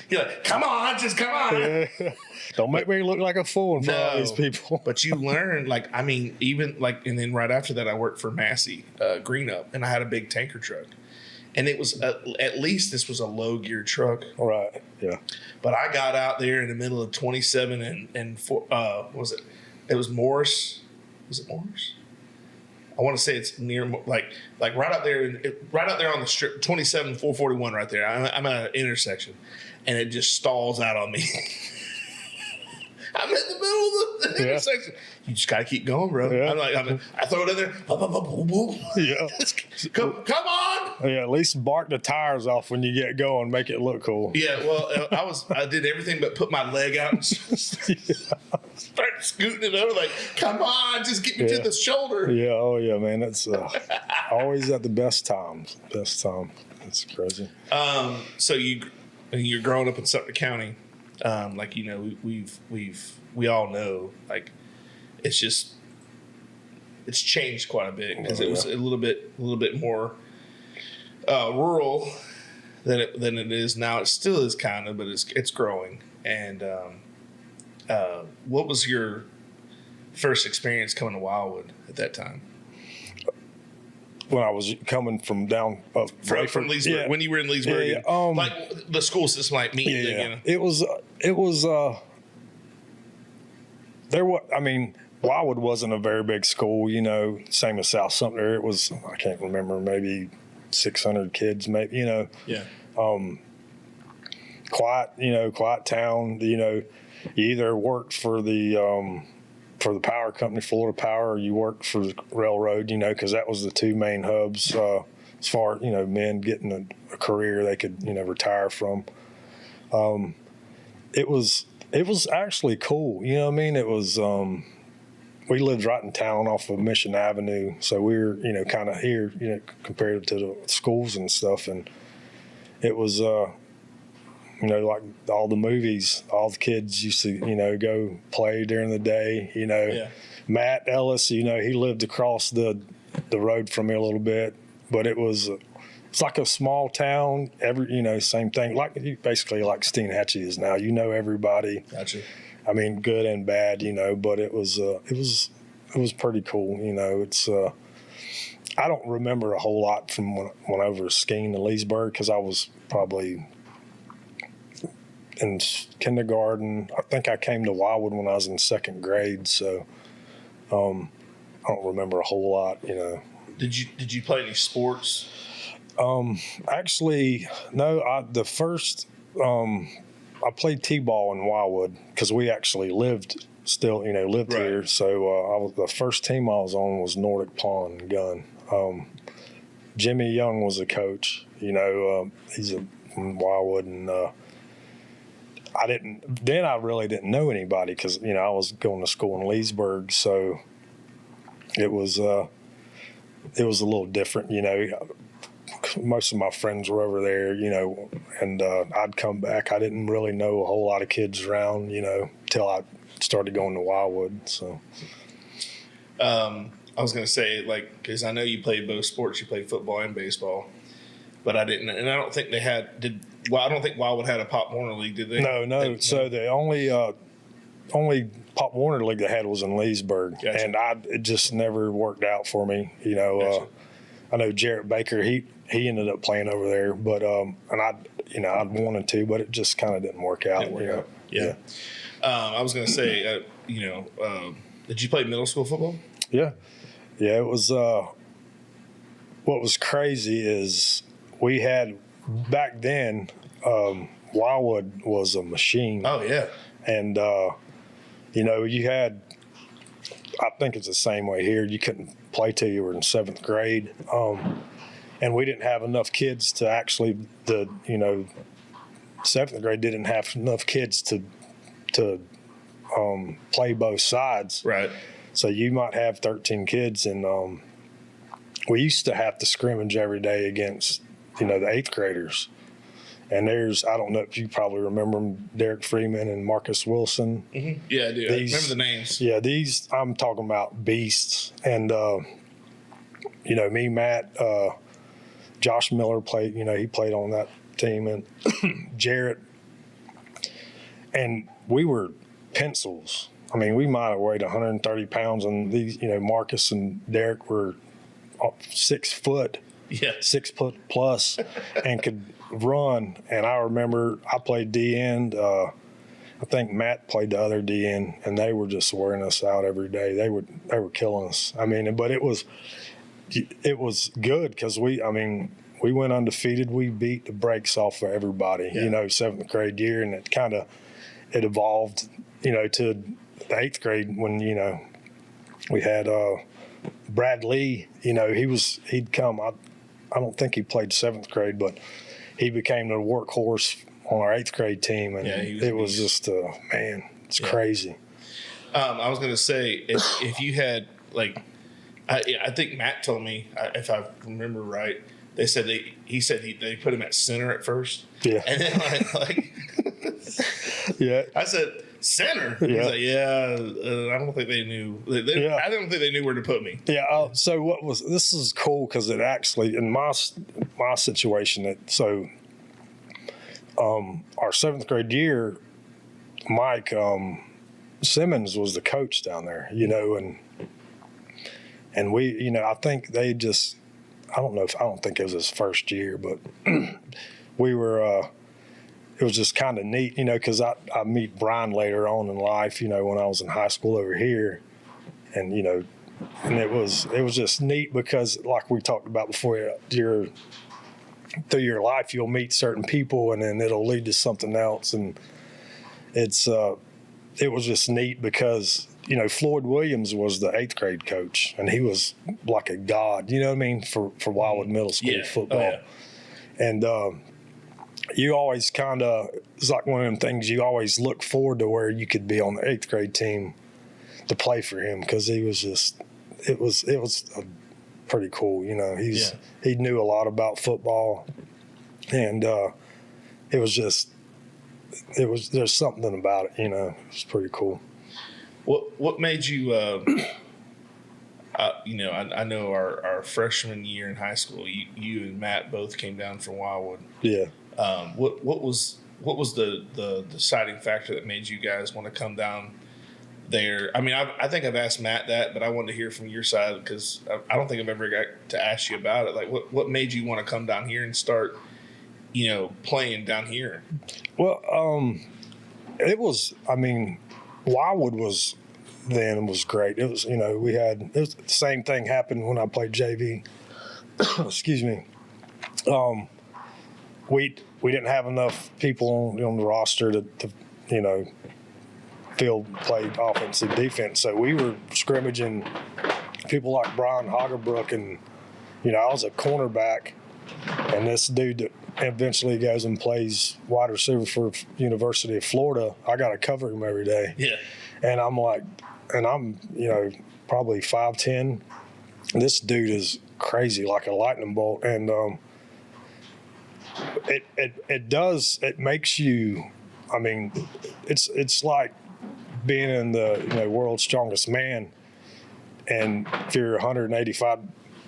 You're like, come on, just come on. Yeah. Don't make me look like a fool in front of these people. But you learn, and then right after that, I worked for Massey Greenup, and I had a big tanker truck, and it was at least this was a low gear truck. Right. Yeah. But I got out there in the middle of 27 and what was it? It was Morris. Was it Morris? I want to say it's near, like right out there on the strip, 27, 441 right there. I'm at an intersection, and it just stalls out on me. I'm in the middle of the intersection. You just got to keep going, bro. Yeah. I throw it in there. Yeah. Come on. Yeah, at least bark the tires off when you get going. Make it look cool. Yeah, well, I did everything but put my leg out and start scooting it over. Like, come on, just get me to the shoulder. Yeah, oh yeah, man. That's always at the best times. Best time. That's crazy. So you're growing up in Sumter County. We all know, like, it's changed quite a bit, because it was a little bit more rural than it is now. It still is kind of, but it's growing. And what was your first experience coming to Wildwood at that time? When I was coming from down from Leesburg, when you were in Leesburg, like the school system, like me. It was Wildwood wasn't a very big school, same as South Sumter. It was, I can't remember, maybe 600 kids, maybe, quiet town. You either worked for the power company, Florida Power, or you worked for the railroad, because that was the 2 main hubs as far, men getting a career they could, retire from. It was actually cool. It was, we lived right in town off of Mission Avenue. So we were, kind of here, compared to the schools and stuff. And it was, like all the movies, all the kids used to, go play during the day, Yeah. Matt Ellis, he lived across the road from me a little bit, but it's like a small town, same thing, basically like Steenhatchee is now, everybody. Gotcha. I mean, good and bad, but it was pretty cool, it's, I don't remember a whole lot from when I was skiing in Leesburg because I was probably in kindergarten. I think I came to Wildwood when I was in second grade, so I don't remember a whole lot, Did you play any sports? Actually, no. I played t-ball in Wildwood because we actually lived Right. here. So the first team I was on was Nordic Pawn Gun. Jimmy Young was a coach. He's from Wildwood, and I really didn't know anybody because I was going to school in Leesburg, so it was a little different. Most of my friends were over there, and I'd come back. I didn't really know a whole lot of kids around, till I started going to Wildwood. So, I was going to say, because I know you played both sports. You played football and baseball, but I didn't. And I don't think they had. I don't think Wildwood had a Pop Warner League, did they? No. So the only Pop Warner League they had was in Leesburg, Gotcha. and it just never worked out for me. Gotcha. I know Jarrett Baker. He ended up playing over there, but and I'd wanted to, but it just kind of didn't work out. Didn't work out. Yeah. I was going to say, did you play middle school football? Yeah. It was. What was crazy is we had back then. Wildwood was a machine. Oh yeah. And you had. I think it's the same way here. You couldn't play till you were in seventh grade, and we didn't have enough kids to actually. Seventh grade didn't have enough kids to play both sides. Right. So you might have 13 kids, and we used to have to scrimmage every day against, the eighth graders. And I don't know if you probably remember them, Derek Freeman and Marcus Wilson. Mm-hmm. Yeah, I do. I remember the names. Yeah, I'm talking about beasts. And, me, Matt, Josh Miller played, he played on that team, and Jarrett. And we were pencils. I mean, we might have weighed 130 pounds, and these, Marcus and Derek were 6 foot, Yeah. 6 foot plus, and could run. And I remember I played D end. I think Matt played the other D end, and they were just wearing us out every day. They were killing us. I mean, but it was good because we went undefeated. We beat the brakes off of everybody. Yeah. Seventh grade year, and it evolved. To the eighth grade when we had Brad Lee. He'd come. I don't think he played seventh grade, but he became the workhorse on our eighth grade team, and it was just man, it's crazy. I was going to say if you had I think Matt told me, if I remember right, they said they put him at center at first. Yeah, and then yeah. I said center. Yeah. He's like, I don't think they knew. I don't think they knew where to put me. Yeah. So this is cool because it actually in my situation our seventh grade year, Mike Simmons was the coach down there, and we, I think they just, I don't think it was his first year, but we were. It was just kind of neat, because I meet Brian later on in life, when I was in high school over here, and and it was just neat because, like we talked about before, through your life you'll meet certain people, and then it'll lead to something else, and it was just neat because Floyd Williams was the eighth grade coach, and he was like a god, for Wildwood Middle School football, and. You always it's like one of them things you always look forward to where you could be on the eighth grade team to play for him because he was just, it was pretty cool. He knew a lot about football, and it was just, there's something about it, it's pretty cool. What made you, I know our freshman year in high school, you and Matt both came down from Wildwood. Yeah. What was the deciding factor that made you guys want to come down there? I mean, I think I've asked Matt that, but I wanted to hear from your side because I don't think I've ever got to ask you about it. Like, what made you want to come down here and start, playing down here? Well, Wildwood was great. It was, the same thing happened when I played JV. Excuse me. We didn't have enough people on the roster to play offense and defense. So we were scrimmaging people like Brian Hagerbrook, and I was a cornerback, and this dude that eventually goes and plays wide receiver for University of Florida, I got to cover him every day. Yeah. And I'm probably 5'10". This dude is crazy, like a lightning bolt, and it makes you. I mean, it's like being in the world's strongest man, and if you're 185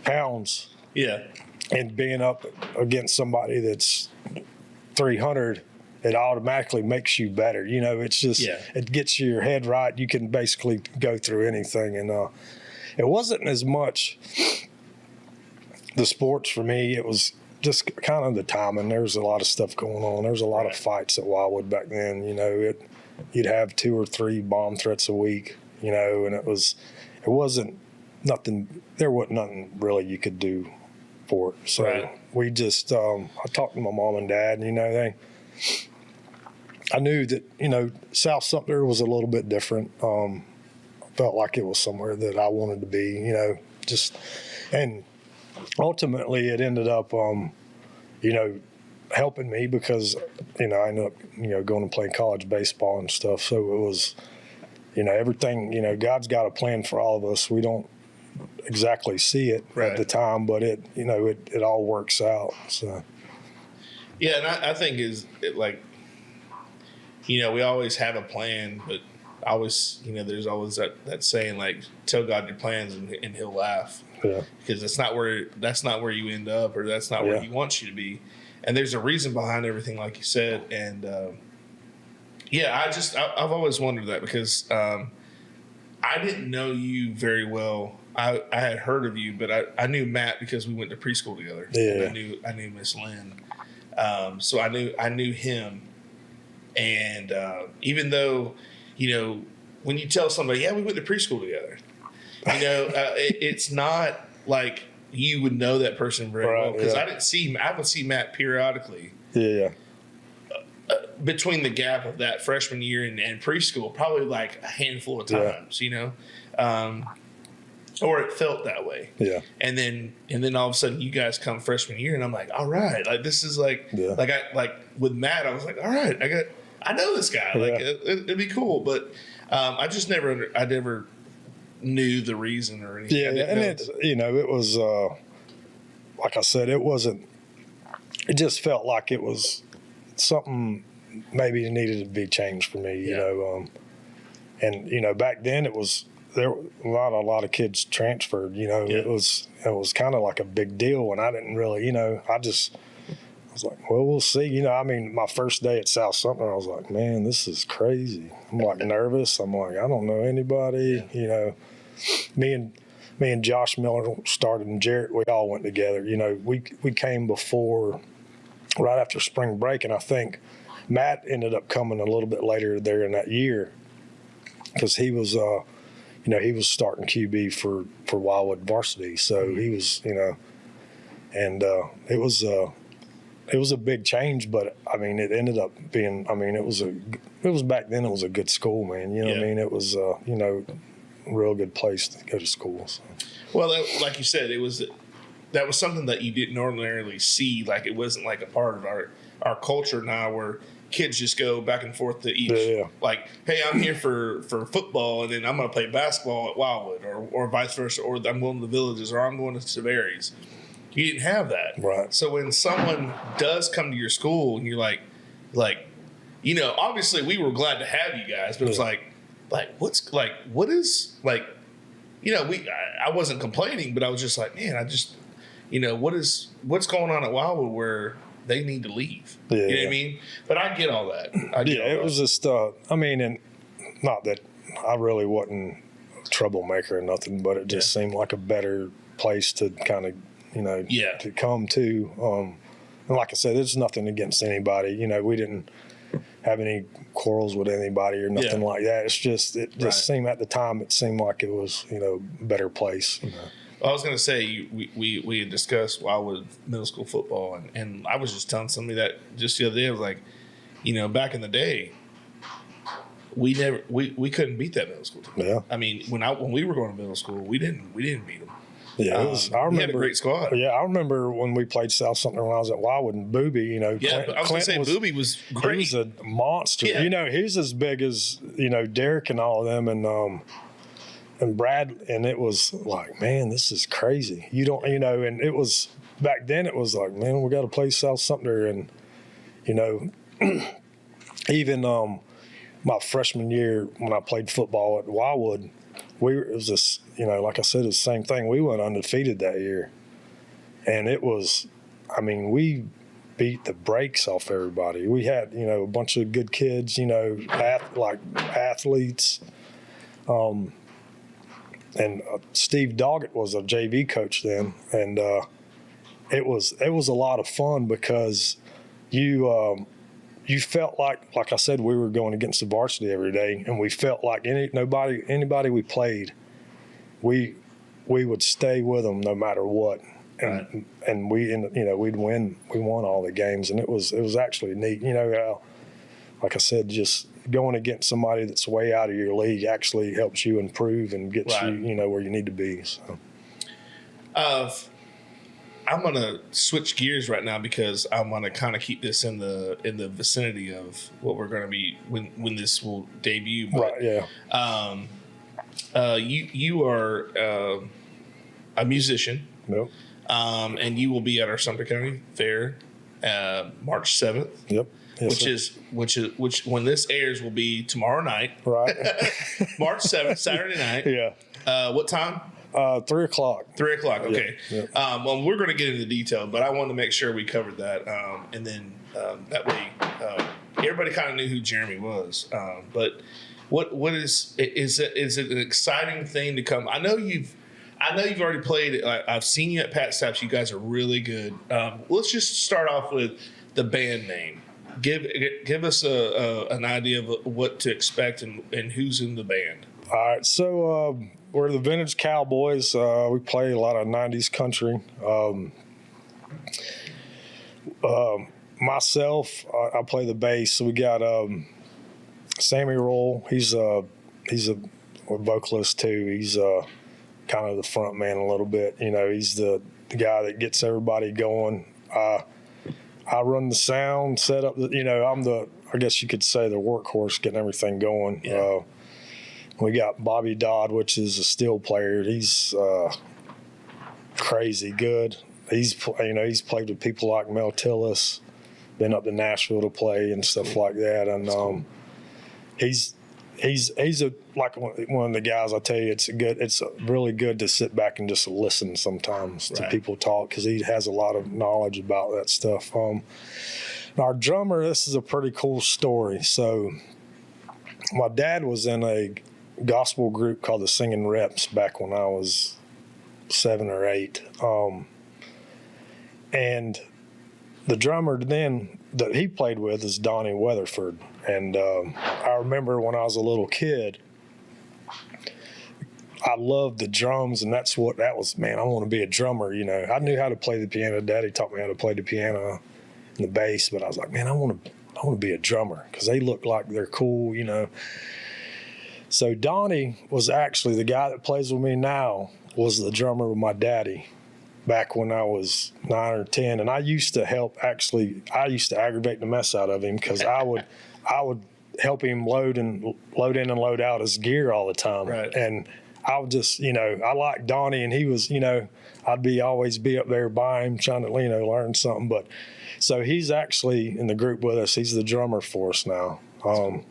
pounds, yeah, and being up against somebody that's 300, it automatically makes you better. It's just It gets your head right. You can basically go through anything, and it wasn't as much the sports for me. It was just kind of the timing. There was a lot of stuff going on. There was a lot of fights at Wildwood back then. You'd have 2 or 3 bomb threats a week. And it wasn't nothing. There wasn't nothing really you could do for it. So we just I talked to my mom and dad, and I knew that South Sumter was a little bit different. Felt like it was somewhere that I wanted to be. And ultimately it ended up helping me because I ended up going and playing college baseball and stuff. So it was everything. God's got a plan for all of us. We don't exactly see it at the time, but it all works out. So yeah, and I think we always have a plan, but always there's always that saying, like, tell God your plans and he'll laugh. Yeah. Because that's not where you end up, or that's not where he wants you to be. And there's a reason behind everything, like you said. And I've always wondered that because I didn't know you very well. I had heard of you, but I knew Matt because we went to preschool together. Yeah. And I knew Miss Lynn. So I knew him. And even though, when you tell somebody, yeah, we went to preschool together, it's not like you would know that person very well, because I would see Matt periodically. Yeah. Between the gap of that freshman year and preschool, probably like a handful of times, or it felt that way. Yeah. And then all of a sudden you guys come freshman year, and I'm like, all right, like this is like with Matt, I was like, all right, I know this guy, like it'd be cool, but I never knew the reason or anything. Yeah, and it was like I said, it just felt like it was something maybe needed to be changed for me, and back then it was there not a lot of kids transferred, it was kind of like a big deal, and I didn't really, I was like, well, we'll see. My first day at South Sumter, I was like, man, this is crazy. I'm like nervous. I'm like, I don't know anybody. Me and Josh Miller started, and Jarrett, we all went together. We came right after spring break, and I think Matt ended up coming a little bit later there in that year because he was, he was starting QB for Wildwood varsity. So he was, and it was a big change, but it ended up being. It was back then. It was a good school, man. It was a real good place to go to school. So. Well, like you said, that was something that you didn't ordinarily see. Like, it wasn't like a part of our culture now, where kids just go back and forth to each. Yeah. Like, hey, I'm here for football, and then I'm going to play basketball at Wildwood, or vice versa, or I'm going to the Villages, or I'm going to Severi's. You didn't have that. Right. So when someone does come to your school and you're like, obviously we were glad to have you guys, but it was like what is like, I wasn't complaining, but I was just like, man, what's going on at Wildwood where they need to leave? Yeah. You know what I mean? But I get all that. It was just, and not that I really wasn't a troublemaker or nothing, but it just seemed like a better place to kind of, to come to. And like I said, there's nothing against anybody. We didn't have any quarrels with anybody or nothing like that. It's just, seemed at the time, it seemed like it was, a better place. I was going to say, we had discussed Wildwood middle school football, and I was just telling somebody that just the other day. I was like, back in the day, we couldn't beat that middle school team. Yeah. I mean, when we were going to middle school, we didn't beat them. Yeah, I remember. We had a great squad. Yeah, I remember when we played South Sumter when I was at Wildwood, and Booby, Yeah, I was going to say Booby was great. He was a monster. Yeah. He's as big as, Derek and all of them, and Brad, and it was like, man, this is crazy. And it was, back then it was like, man, we got to play South Sumter. And, even my freshman year when I played football at Wildwood, it was just, like I said, it's the same thing. We went undefeated that year. And it was, we beat the brakes off everybody. We had, a bunch of good kids, athletes. And Steve Doggett was a JV coach then, and it was a lot of fun because you felt like I said, we were going against the varsity every day, and we felt like anybody we played, we would stay with them no matter what, and we'd win. We won all the games, and it was actually neat. Like I said, just going against somebody that's way out of your league actually helps you improve and gets you, where you need to be. So, I'm gonna switch gears right now because I want to kind of keep this in the vicinity of what we're going to be when this will debut. But, right. Yeah. You are a musician. Yep. And you will be at our Sumter County Fair, March 7th. Yep. Yes, which when this airs will be tomorrow night. Right. March 7th, Saturday night. Yeah. What time? 3 o'clock. 3 o'clock. Okay. Yeah. Well, we're going to get into detail, but I wanted to make sure we covered that, and then that way everybody kind of knew who Jeremy was. But what is it an exciting thing to come? I know you've already played. I've seen you at Pat Staps. You guys are really good. Let's just start off with the band name. Give us an idea of what to expect and who's in the band. All right, so we're the Vintage Cowboys. We play a lot of 90s country. Myself, I play the bass. So we got Sammy Roll. He's a vocalist too. He's kind of the front man a little bit. He's the guy that gets everybody going. I run the sound, set up. I'm I guess you could say, the workhorse, getting everything going. Yeah. We got Bobby Dodd, which is a steel player. He's crazy good. He's played with people like Mel Tillis, been up to Nashville to play and stuff like that. And he's like one of the guys. I tell you, it's really good to sit back and just listen sometimes to people talk, because he has a lot of knowledge about that stuff. Our drummer, this is a pretty cool story. So my dad was in a gospel group called the Singing Reps back when I was 7 or 8. And the drummer then that he played with is Donnie Weatherford. And I remember when I was a little kid, I loved the drums, and that was, man, I want to be a drummer. I knew how to play the piano. Daddy taught me how to play the piano and the bass, but I was like, man, I want to be a drummer, because they look like they're cool, So Donnie was actually the guy that plays with me now, was the drummer with my daddy back when I was 9 or 10. And I used to aggravate the mess out of him, because I would help him load in and load out his gear all the time. Right. And I would just, I liked Donnie, and he was, I'd always be up there by him trying to, learn something. But so he's actually in the group with us. He's the drummer for us now. And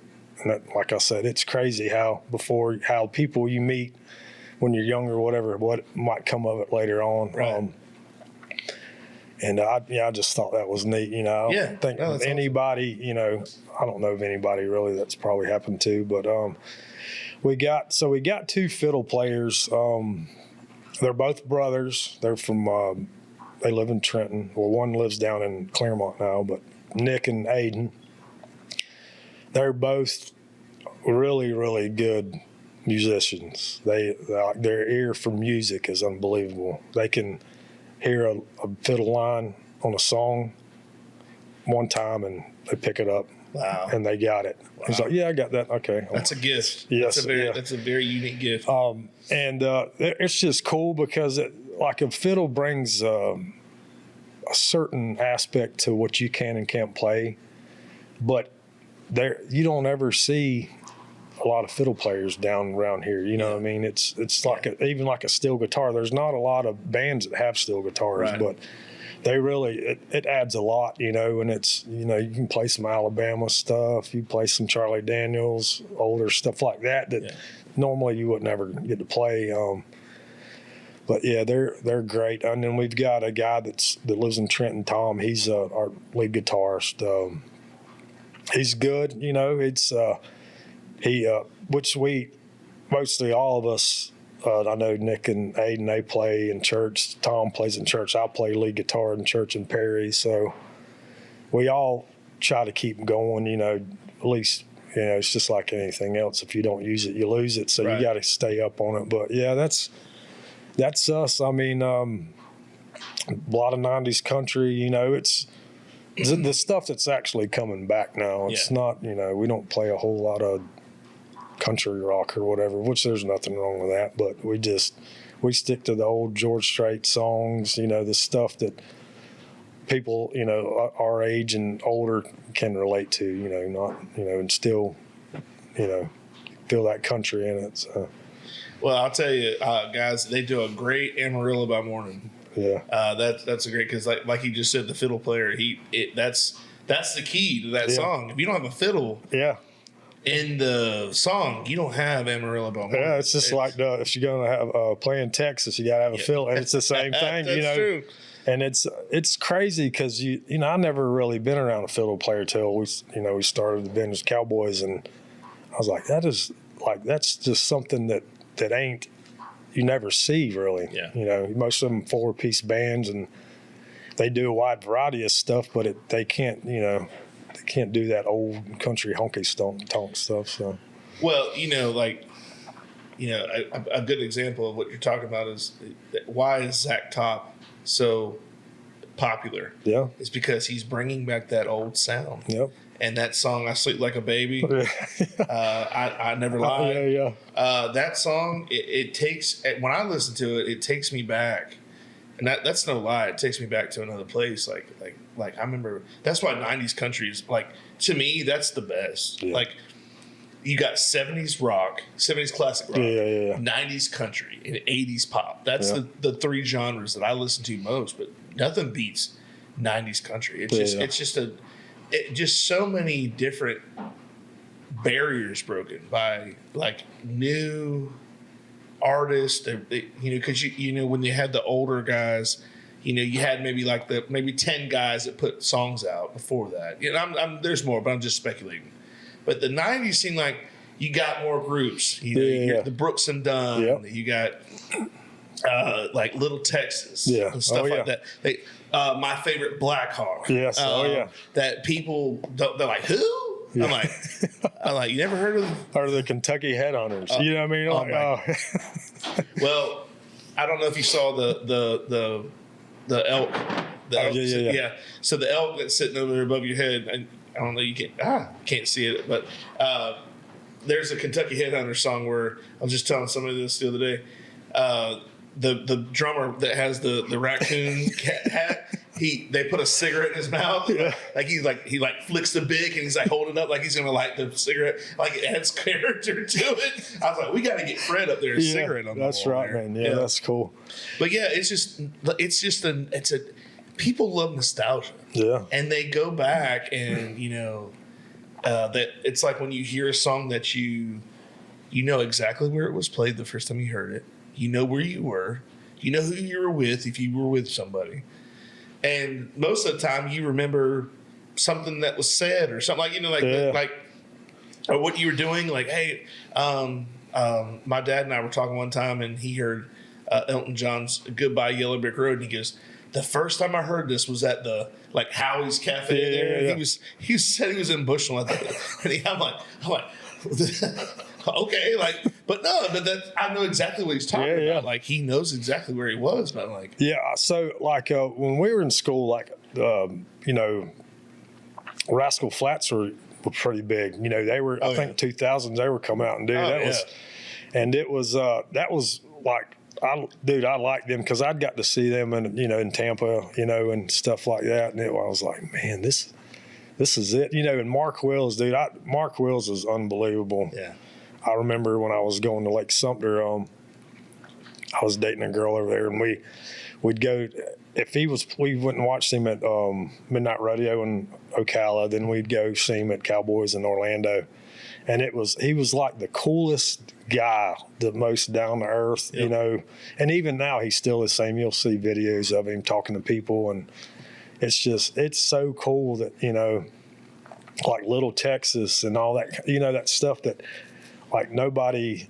that, like I said, it's crazy how people you meet when you're younger, whatever, what might come of it later on. Right. And I just thought that was neat. I don't think anybody, I don't know of anybody really that's probably happened to, but we got 2 fiddle players. They're both brothers. They're from, they live in Trenton. Well, one lives down in Claremont now, but Nick and Aiden, they're both really, really good musicians. Their ear for music is unbelievable. They can hear a fiddle line on a song one time and they pick it up. Wow. And they got it. Wow. He's like, yeah, I got that. Okay. That's a gift. Yes. That's a very unique gift. And it's just cool because like a fiddle brings a certain aspect to what you can and can't play, but you don't ever see a lot of fiddle players down around here. You know what I mean? It's like even like a steel guitar. There's not a lot of bands that have steel guitars, right. but they really it adds a lot, and it's you can play some Alabama stuff, you play some Charlie Daniels, older stuff like that normally you would never get to play. But yeah, they're great. And then we've got a guy that lives in Trenton, Tom. He's our lead guitarist. He's good, it's which mostly all of us, I know Nick and Aiden, they play in church. Tom plays in church. I play lead guitar in church in Perry. So we all try to keep going, at least, it's just like anything else. If you don't use it, you lose it. So you got to stay up on it. But yeah, that's us. I mean, a lot of 90s country, it's the stuff that's actually coming back now. It's not, we don't play a whole lot of country rock or whatever, which there's nothing wrong with that, but we stick to the old George Strait songs, the stuff that people, our age and older can relate to, not, and still, feel that country in it. So. Well, I'll tell you, guys, they do a great Amarillo by Morning. Yeah. That's a great, because like you just said, the fiddle player, that's the key to that song. If you don't have a fiddle, in the song, you don't have Amarillo by Morning. Yeah, it's just like if you're going to have play in Texas, you got to have a fiddle, and it's the same thing. That's true. And it's crazy because I never really been around a fiddle player till we started the Vintage Cowboys, and I was like, that's just something that ain't you never see really. Yeah. Most of them 4-piece bands, and they do a wide variety of stuff, but they can't they can't do that old country honky tonk stuff. So, well, a good example of what you're talking about is why is Zach Top so popular? Yeah, it's because he's bringing back that old sound. Yep. And that song, I Sleep Like a Baby, I Never Lie. That song, it takes, when I listen to it, it takes me back. And that's no lie. It takes me back to another place. Like I remember, that's why 90s country is, to me, that's the best. Yeah. You got 70s rock, 70s classic rock, 90s country, and 80s pop. That's the 3 genres that I listen to most, but nothing beats 90s country. It's just so many different barriers broken by new artists. Because when you had the older guys, you had maybe 10 guys that put songs out before that. There's more, but I'm just speculating. But the 90s seemed like you got more groups. The Brooks and Dunn. Yep. You got Little Texas. And stuff like that. My favorite Black Hawk. Yes. That people they're like, who? Yeah. I'm like, you never heard of them? Heard of the Kentucky Headhunters? You know what I mean? Well, I don't know if you saw the elk. Yeah. So the elk that's sitting over there above your head, and I don't know, you can't see it, but there's a Kentucky Headhunter song where I was just telling somebody this the other day. The drummer that has the raccoon hat, they put a cigarette in his mouth. Yeah. Like he flicks the bic and he's like holding up like he's gonna light the cigarette. Like it adds character to it. I was like, we got to get Fred up there, a cigarette on the wall. That's right, there. man. Yeah, that's cool. But yeah, people love nostalgia. Yeah. And they go back and that it's like when you hear a song that you know exactly where it was played the first time you heard it. You know where you were. You know who you were with if you were with somebody. And most of the time you remember something that was said or something like or what you were doing. Like, hey, my dad and I were talking one time and he heard Elton John's Goodbye Yellow Brick Road, and he goes, the first time I heard this was at the Howie's Cafe there. Yeah. He said he was in Bushland, and I'm like, okay, but that I know exactly what he's talking about. Yeah. Like he knows exactly where he was, but I'm like, yeah. So when we were in school, Rascal Flatts were pretty big. They were, I think 2000s, they were coming out and doing that was like, I liked them because I'd got to see them in Tampa, and stuff like that. And I was like, man, this is it. And Mark Wills, dude, Mark Wills is unbelievable. Yeah. I remember when I was going to Lake Sumter, I was dating a girl over there, and we'd go, we went and watched him at Midnight Rodeo in Ocala, then we'd go see him at Cowboys in Orlando. And he was like the coolest guy, the most down to earth, and even now he's still the same. You'll see videos of him talking to people, and it's so cool that, like Little Texas and all that, that stuff that like nobody,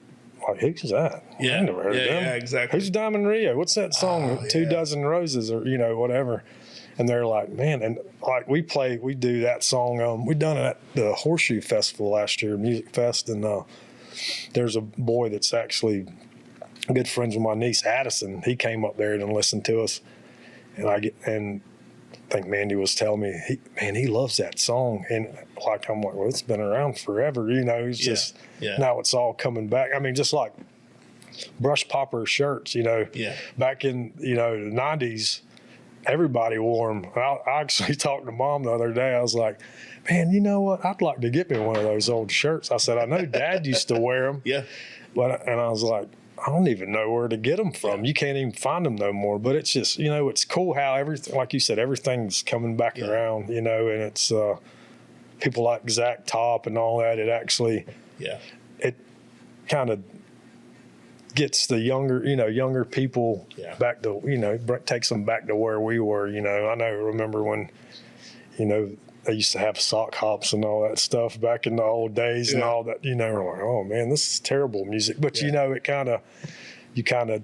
like, who's that? Yeah. I never heard of them. Yeah, exactly. Who's Diamond Rio? What's that song? 2 Dozen Roses or, whatever. And they're like, man, and like we do that song. We done it at the Horseshoe Festival last year, Music Fest, and there's a boy that's actually good friends with my niece Addison. He came up there and listened to us, and I think Mandy was telling me, he loves that song, and I'm like, well, it's been around forever, It's just now it's all coming back. I mean, just like brush popper shirts, back in the 90s. Everybody wore them. I actually talked to Mom the other day. I was like, man, you know what? I'd like to get me one of those old shirts. I said, I know Dad used to wear them. Yeah. And I was like, I don't even know where to get them from. Yeah. You can't even find them no more. But it's just, it's cool how everything, like you said, everything's coming back around, and it's people like Zach Top and all that. It actually, it kind of gets the younger people back to, takes them back to where we were, I remember when, they used to have sock hops and all that stuff back in the old days and all that, we're like, oh man, this is terrible music. But, it you kind of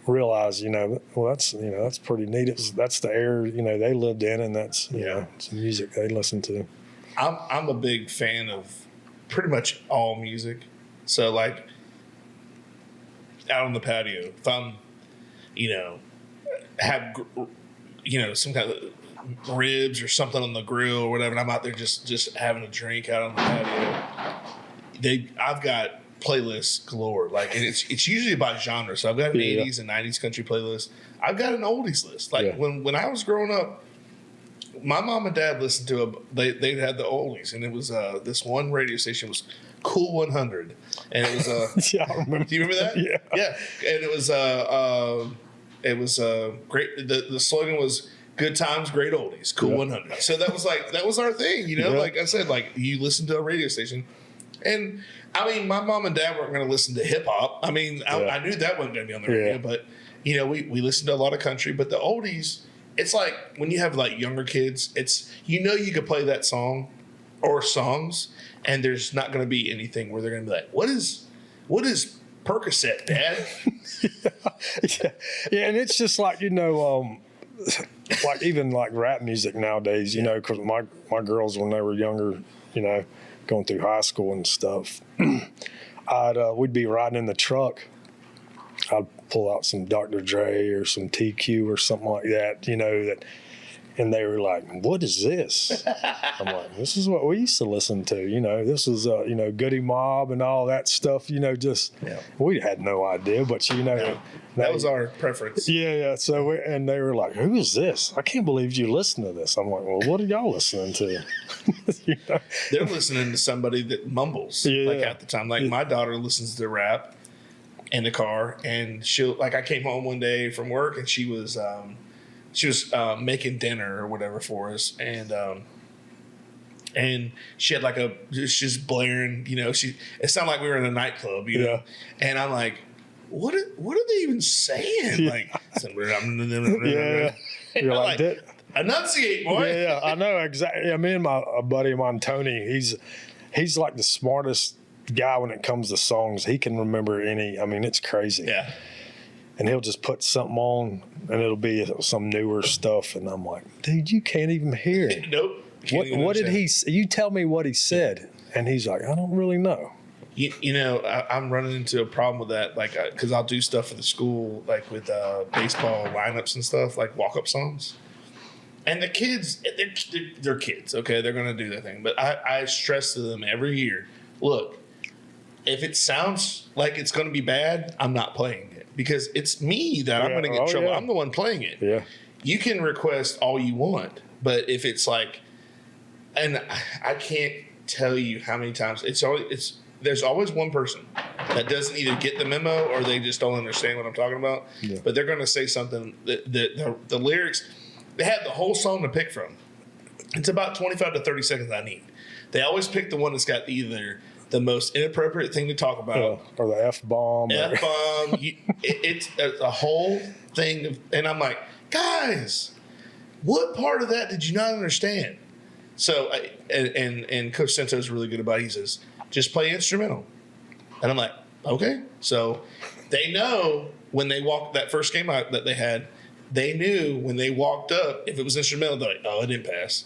realize, well, that's pretty neat. That's the era, they lived in, and that's, it's music they listen to. I'm a big fan of pretty much all music. So like, out on the patio, if I'm, have, some kind of ribs or something on the grill or whatever, and I'm out there just having a drink out on the patio, I've got playlists galore. Like, and it's usually by genre. So I've got an 80s and 90s country playlist. I've got an oldies list. Like when I was growing up, my mom and dad listened to they had the oldies, and it was this one radio station was Cool 100, and it was I remember. Do you remember that? Yeah. And it was great. The slogan was "Good times, great oldies, Cool 100." So that was our thing, Like I said, like you listen to a radio station, and I mean, my mom and dad weren't going to listen to hip hop. I mean, I knew that wasn't going to be on the radio, but we listened to a lot of country, but the oldies. It's like when you have like younger kids, it's you could play that song or songs, and there's not going to be anything where they're going to be like, what is Percocet, Dad? Yeah, and it's just like like even like rap music nowadays, because my girls when they were younger, going through high school and stuff, we'd be riding in the truck. I'd pull out some Dr. Dre or some TQ or something like that, that And they were like, "What is this?" I'm like, "This is what we used to listen to. This is Goody Mob and all that stuff. We had no idea, but that was our preference. Yeah. So and they were like, "Who is this? I can't believe you listen to this." I'm like, "Well, what are y'all listening to?" They're listening to somebody that mumbles. Like at the time, like my daughter listens to rap in the car, and I came home one day from work, and she was making dinner or whatever for us, and she had she's blaring, it sounded like we were in a nightclub, know, and I'm like, what are they even saying? Like, you're like, enunciate, boy. Yeah, I know exactly. Me and a buddy of mine, Tony, he's like the smartest guy when it comes to songs. He can remember it's crazy. Yeah. And he'll just put something on, and it'll be some newer stuff. And I'm like, dude, you can't even hear it. Nope. What did he say? You tell me what he said. And he's like, I don't really know. I'm running into a problem with that, because I'll do stuff for the school, like with baseball lineups and stuff, like walk-up songs. And the kids, they're kids, okay? They're going to do their thing. But I stress to them every year, look, if it sounds like it's going to be bad, I'm not playing it. Because it's me that I'm going to get in trouble. Yeah. I'm the one playing it. Yeah. You can request all you want, but if it's and I can't tell you how many times there's always one person that doesn't either get the memo or they just don't understand what I'm talking about. Yeah. But they're going to say something that the lyrics, they have the whole song to pick from. It's about 25 to 30 seconds I need. They always pick the one that's got either the most inappropriate thing to talk about, or the F-bomb. F-bomb. It's a whole thing. And I'm like, guys, what part of that did you not understand? So, and Coach Sento's really good about it. He says, just play instrumental. And I'm like, okay. So they know when they walked that first game out that they had, they knew when they walked up, if it was instrumental, they're like, oh, it didn't pass.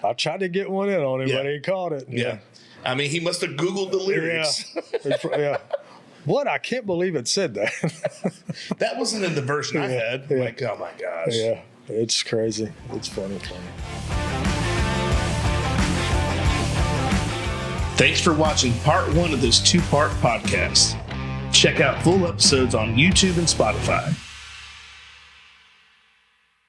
I tried to get one in on him, but he caught it. Yeah. I mean, he must have Googled the lyrics. Yeah. What? I can't believe it said that. That wasn't in the version I had. Yeah. Like, oh my gosh. Yeah. It's crazy. It's funny. Thanks for watching part 1 of this 2-part podcast. Check out full episodes on YouTube and Spotify.